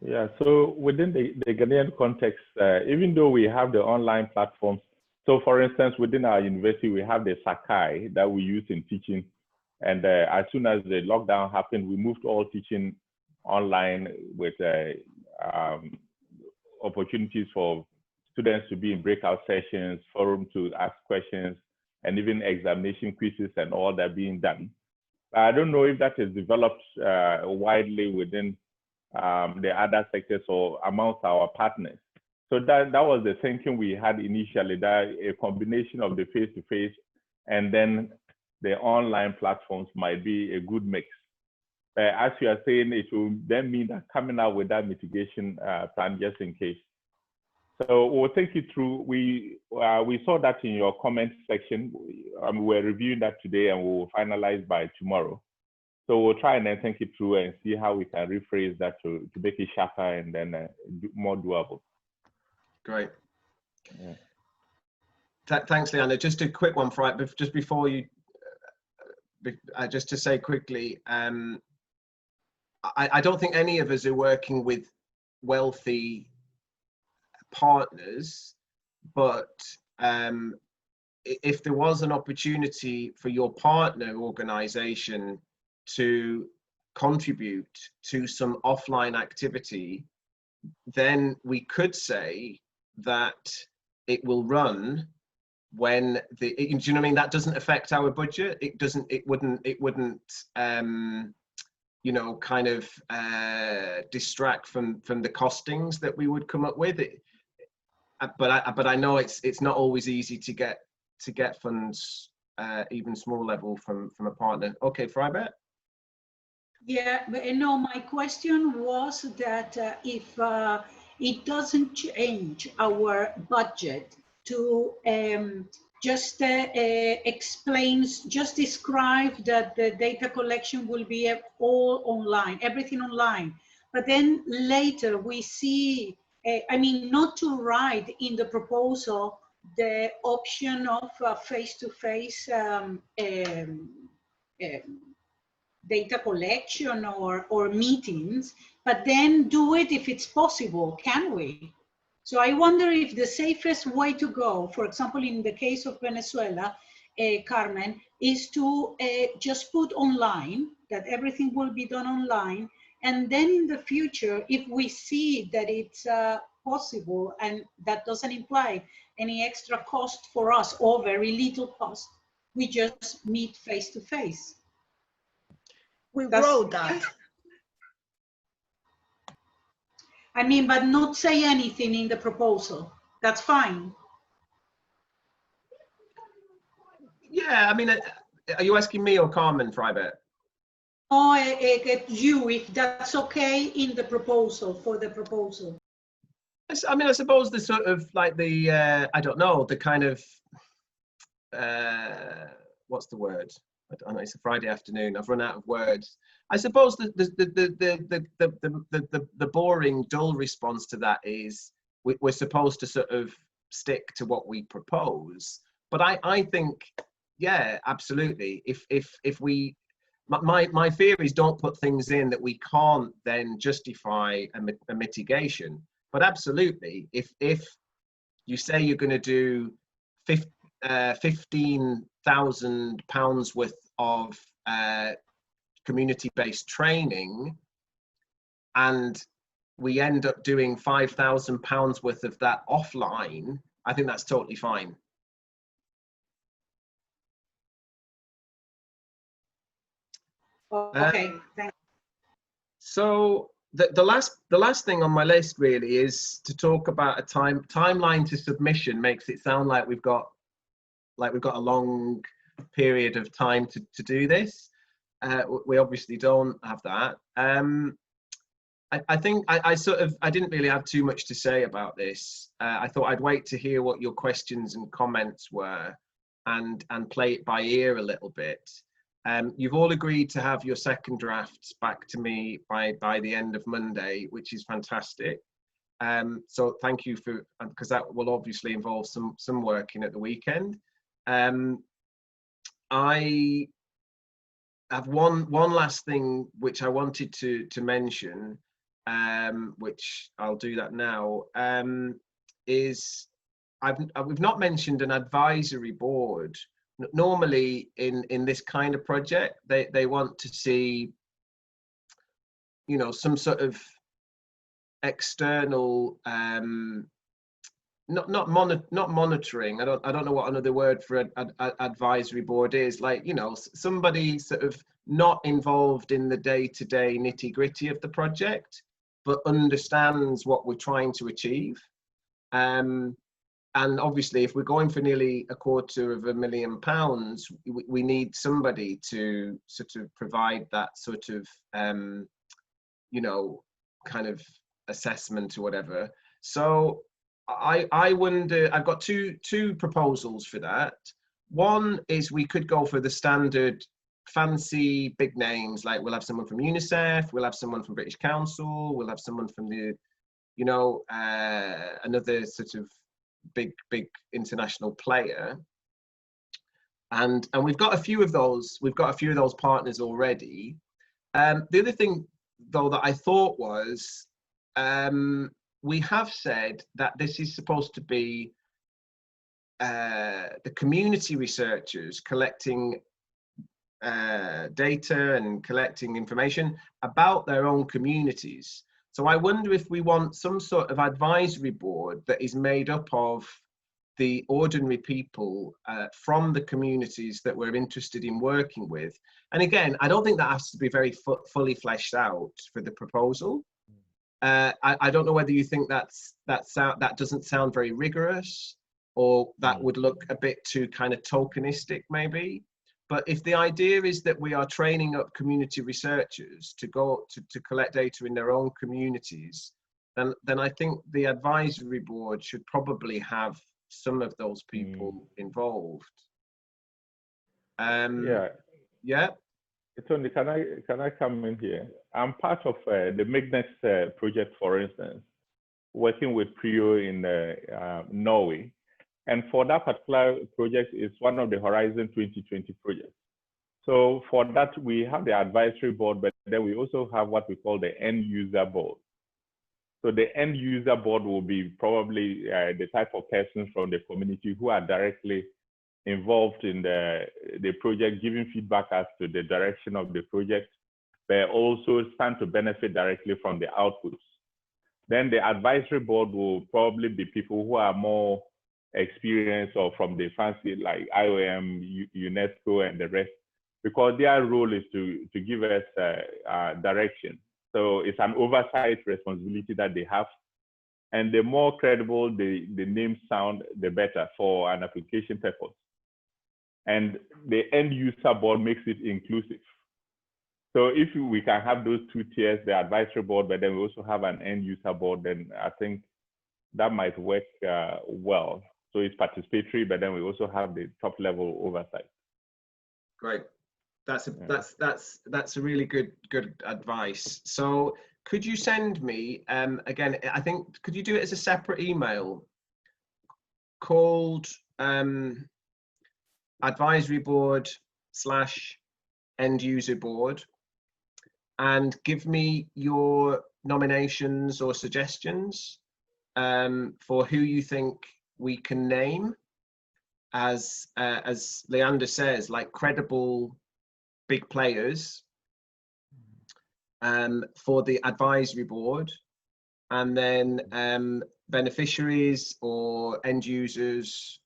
Yeah, so within the Ghanaian context, even though we have the online platforms, so for instance, within our university, we have the Sakai that we use in teaching. And as soon as the lockdown happened, we moved all teaching online with opportunities for students to be in breakout sessions, forum to ask questions, and even examination quizzes and all that being done. I don't know if that is developed widely within the other sectors or amongst our partners. So that was the thinking we had initially, that a combination of the face-to-face and then the online platforms might be a good mix. As you are saying, it will then mean that coming out with that mitigation plan just in case. So we'll take you through. We saw that in your comment section. We're reviewing that today and we'll finalize by tomorrow. So we'll try and then think it through and see how we can rephrase that to make it sharper and then more doable.
Great. Yeah. Thanks, Leander. Just a quick one, just before you, just to say quickly, I don't think any of us are working with wealthy partners, but if there was an opportunity for your partner organization to contribute to some offline activity, then we could say that it will run when do you know what I mean? That doesn't affect our budget. It wouldn't you know, kind of distract from the costings that we would come up with. But I know it's not always easy to get funds, even small level, from a partner. Okay, Fribert?
Yeah, but no, my question was that if it doesn't change our budget to just describe that the data collection will be all online, everything online. But then later we see, I mean, not to write in the proposal the option of face-to-face data collection or meetings, but then do it if it's possible, can we? So I wonder if the safest way to go, for example, in the case of Venezuela, Carmen, is to just put online, that everything will be done online, and then in the future, if we see that it's possible and that doesn't imply any extra cost for us or very little cost, we just meet face to face.
We wrote that.
I mean, but not say anything in the proposal. That's fine.
Yeah, I mean, are you asking me or Carmen, Fribert?
Oh, you, if that's okay in the proposal, for the proposal.
I mean, I suppose the sort of like the, I don't know, the kind of, what's the word? I don't know, it's a Friday afternoon, I've run out of words. I suppose the boring, dull response to that is we're supposed to sort of stick to what we propose. But I think, yeah, absolutely. If we, my fear is don't put things in that we can't then justify a mitigation. But absolutely, if you say you're going to do £15,000 worth of community-based training, and we end up doing £5,000 worth of that offline, I think that's totally fine.
Okay, thanks.
So the last thing on my list really is to talk about a timeline to submission. Makes it sound like we've got a long period of time to do this. We obviously don't have that. I think I didn't really have too much to say about this. I thought I'd wait to hear what your questions and comments were, and play it by ear a little bit. You've all agreed to have your second drafts back to me by the end of Monday, which is fantastic. So thank you for, because that will obviously involve some working at the weekend. I have one last thing which I wanted to mention, which I'll do that now. Is we've not mentioned an advisory board. Normally in this kind of project, they want to see, you know, some sort of external, not monitoring. I don't know what another word for an advisory board is. Like, you know, somebody sort of not involved in the day-to-day nitty-gritty of the project, but understands what we're trying to achieve. And obviously, if we're going for nearly £250,000, we need somebody to sort of provide that sort of, you know, kind of assessment or whatever. So I wonder, I've got two proposals for that. One is we could go for the standard fancy big names, like we'll have someone from UNICEF, we'll have someone from British Council, we'll have someone from the, you know, another sort of big international player, and we've got a few of those partners already. The other thing though that I thought was, we have said that this is supposed to be the community researchers collecting data and collecting information about their own communities. So I wonder if we want some sort of advisory board that is made up of the ordinary people from the communities that we're interested in working with. And again, I don't think that has to be very fully fleshed out for the proposal. I don't know whether you think that doesn't sound very rigorous, or that would look a bit too kind of tokenistic maybe. But if the idea is that we are training up community researchers to go to collect data in their own communities, then I think the advisory board should probably have some of those people involved. Yeah.
Tony, can I come in here? I'm part of the Magnet project, for instance, working with PRIO in Norway. And for that particular project, it's one of the Horizon 2020 projects. So for that, we have the advisory board, but then we also have what we call the end user board. So the end user board will be probably the type of persons from the community who are directly involved in the project, giving feedback as to the direction of the project, but also stand to benefit directly from the outputs. Then the advisory board will probably be people who are more experienced or from the fancy like IOM, UNESCO, and the rest, because their role is to give us direction. So it's an oversight responsibility that they have. And the more credible the names sound, the better for an application purpose. And the end user board makes it inclusive. So if we can have those two tiers, the advisory board, but then we also have an end user board, then I think that might work well. So it's participatory, but then we also have the top level oversight.
Great. That's a really good advice. So could you send me again? I think could you do it as a separate email called advisory board / end user board, and give me your nominations or suggestions for who you think we can name as Leander says, like credible big players for the advisory board, and then beneficiaries or end users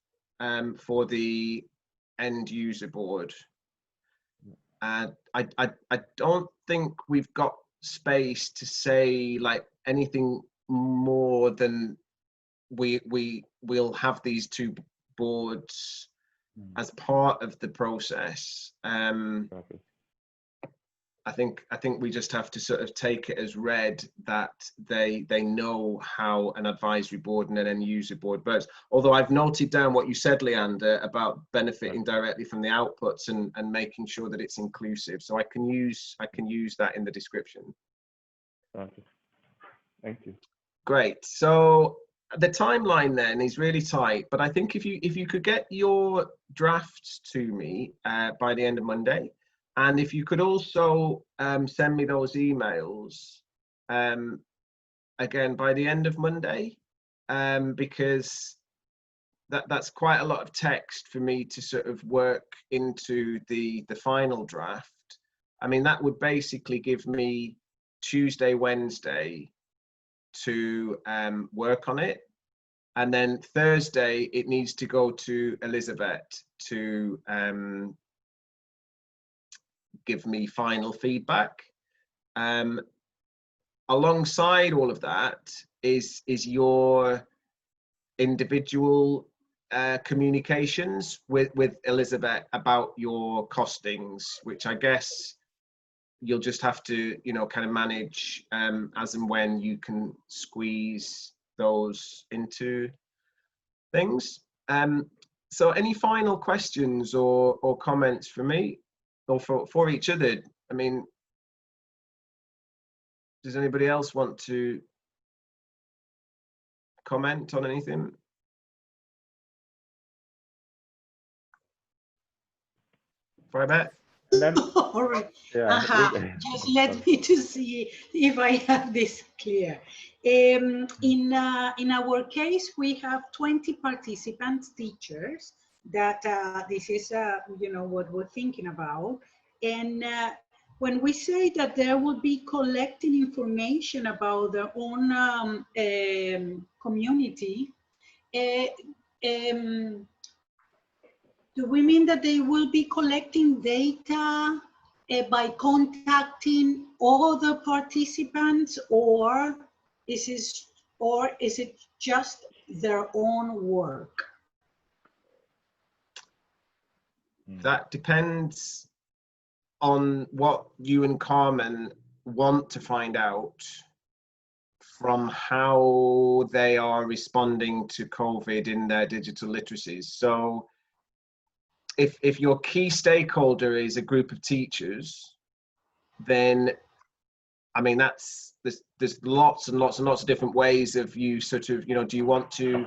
for the end user board. I don't think we've got space to say like anything more than we'll have these two boards as part of the process. I think we just have to sort of take it as read that they know how an advisory board and an end user board works. Although I've noted down what you said, Leander, about benefiting directly from the outputs and making sure that it's inclusive. So I can use that in the description.
Okay. Thank you.
Great. So the timeline then is really tight, but I think if you could get your drafts to me by the end of Monday, and if you could also send me those emails again by the end of Monday, because that's quite a lot of text for me to sort of work into the final draft. I mean, that would basically give me Tuesday, Wednesday to work on it, and then Thursday it needs to go to Elizabeth to give me final feedback. Alongside all of that is your individual communications with Elizabeth about your costings, which I guess you'll just have to, kind of manage as and when you can squeeze those into things. So any final questions or comments from me or for each other? I mean, does anybody else want to comment on anything? Fribet?
All right. Just let me to see if I have this clear. In our case, we have 20 participants, teachers, that this is what we're thinking about. And when we say that there will be collecting information about their own community, do we mean that they will be collecting data by contacting all the participants, or is it just their own work?
That depends on what you and Carmen want to find out from how they are responding to COVID in their digital literacies. So if your key stakeholder is a group of teachers, then I mean, there's lots and lots and lots of different ways of you sort of, do you want to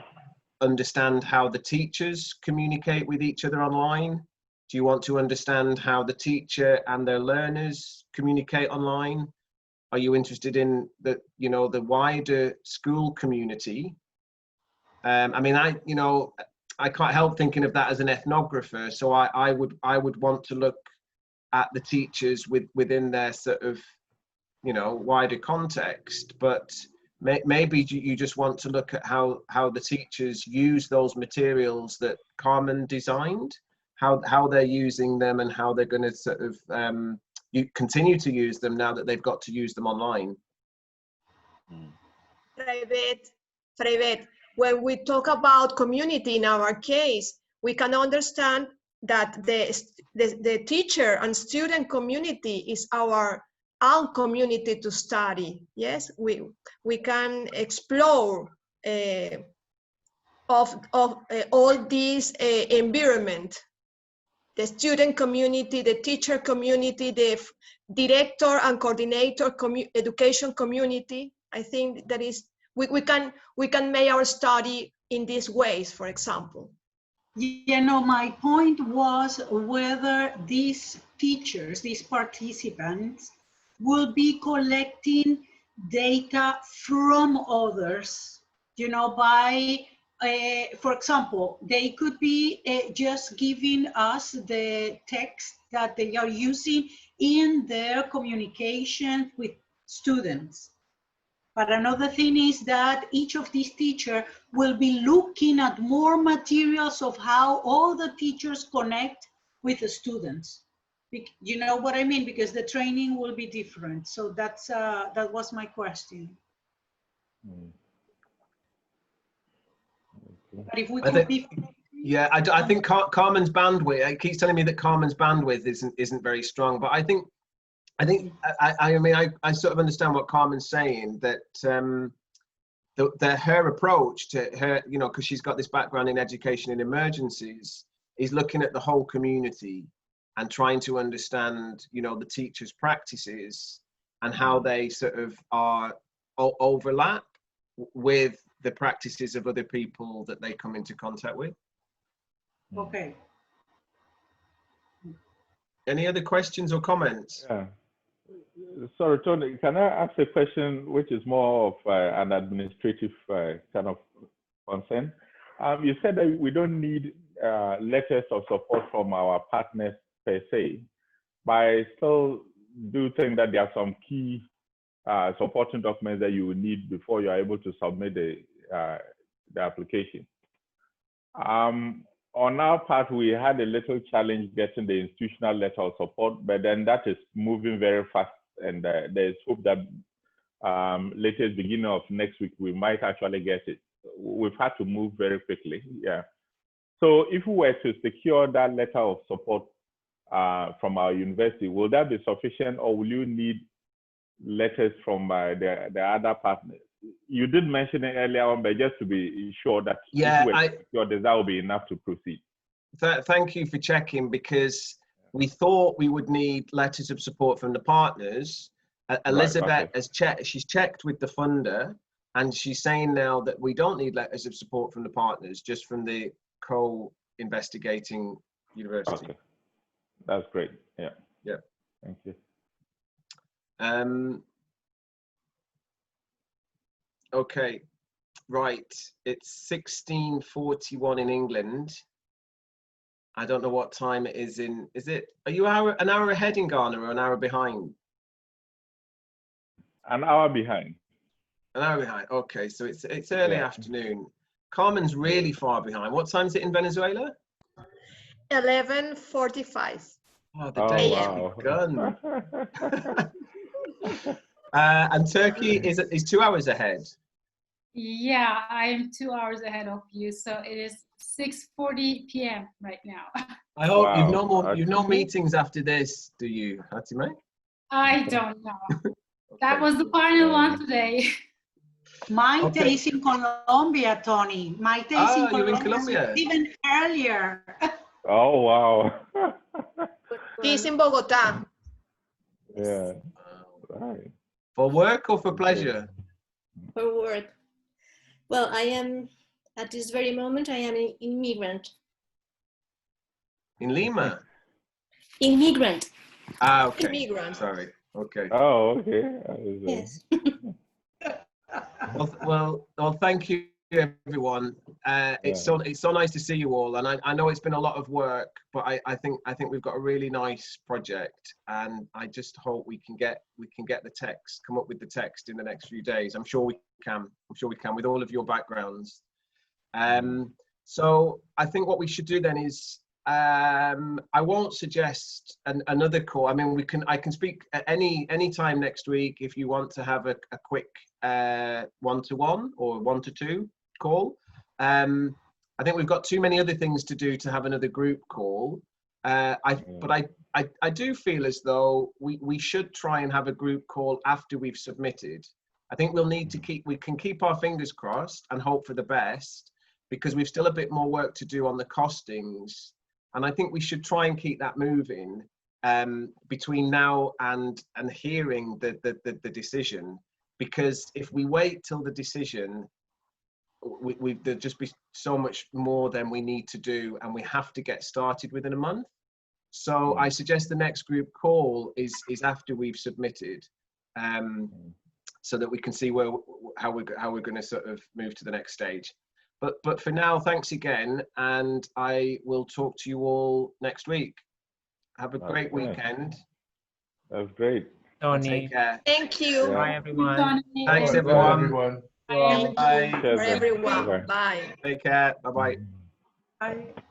understand how the teachers communicate with each other online? Do you want to understand how the teacher and their learners communicate online? Are you interested in the wider school community? I mean, I can't help thinking of that as an ethnographer. So I would want to look at the teachers within their sort of, wider context. But maybe you just want to look at how the teachers use those materials that Carmen designed, how they're using them, and how they're going to sort of you continue to use them now that they've got to use them online.
Private. When we talk about community, in our case, we can understand that the teacher and student community is our own community to study. Yes, we can explore of all this environment. The student community, the teacher community, the director and coordinator education community. I think that is, we can make our study in these ways, for example.
My point was whether these teachers, these participants, will be collecting data from others, by for example, they could be just giving us the text that they are using in their communication with students. But another thing is that each of these teachers will be looking at more materials of how all the teachers connect with the students. You know what I mean? Because the training will be different. So that was my question. But if we could be...
Yeah, I think Carmen's bandwidth, it keeps telling me that Carmen's bandwidth isn't very strong, but I think I sort of understand what Carmen's saying, that her approach to her, because she's got this background in education in emergencies, is looking at the whole community and trying to understand, the teachers' practices and how they sort of are overlap with the practices of other people that they come into contact with.
Okay.
Any other questions or comments?
Yeah. Sorry, Tony, can I ask a question which is more of an administrative kind of concern? You said that we don't need letters of support from our partners per se, but I still do think that there are some key supporting documents that you will need before you are able to submit the application. On our part, we had a little challenge getting the institutional letter of support, but then that is moving very fast, and there's hope that latest beginning of next week, we might actually get it. We've had to move very quickly, yeah. So if we were to secure that letter of support from our university, will that be sufficient, or will you need letters from the other partners? You did mention it earlier on, but just to be sure that that will be enough to proceed.
Thank you for checking, because we thought we would need letters of support from the partners. Elizabeth has checked; she's checked with the funder, and she's saying now that we don't need letters of support from the partners, just from the co-investigating university.
Okay, that's great. Yeah.
Yeah.
Thank you.
Okay, right. It's 16:41 in England. I don't know what time it is in. Are you an hour ahead in Ghana or an hour behind?
An hour behind.
An hour behind. Okay, so it's early afternoon. Carmen's really far behind. What time is it in Venezuela?
11:45.
Oh, the day has begun. And Turkey is 2 hours ahead.
Yeah, I am 2 hours ahead of you, so it is 6:40 p.m. right now.
I hope
Wow.
you've no meetings after this, do you, Hatime?
I don't know. That was the final one today.
Maite is in Colombia, Tony. Maite is in Colombia.
You're in Colombia.
Even earlier.
Oh, wow.
He's in Bogota.
Yeah. Right.
For work or for pleasure?
For work. Well, I am, at this very moment, I am an immigrant.
In Lima?
Immigrant.
Ah, okay.
Immigrant.
Sorry. Okay.
Oh, okay.
Yes.
Well, thank you, everyone. It's so nice to see you all, and I know it's been a lot of work, but I think we've got a really nice project, and I just hope we can get the text, come up with the text in the next few days. I'm sure we can. I'm sure we can with all of your backgrounds. So I think what we should do then is I won't suggest another call. I mean, I can speak at any time next week if you want to have a quick one-to-one or one-to-two call. I think we've got too many other things to do to have another group call. But I do feel as though we should try and have a group call after we've submitted. I think we can keep our fingers crossed and hope for the best, because we've still a bit more work to do on the costings. And I think we should try and keep that moving between now and hearing the decision, because if we wait till the decision, there'll just be so much more than we need to do, and we have to get started within a month. So I suggest the next group call is after we've submitted, so that we can see how we're going to sort of move to the next stage. But for now, thanks again, and I will talk to you all next week. Have a great weekend.
That's great.
Tony.
Take care.
Thank you.
Bye, everyone.
Thanks, everyone.
Bye.
Bye.
For everyone. Bye.
Take care. Bye-bye.
Bye.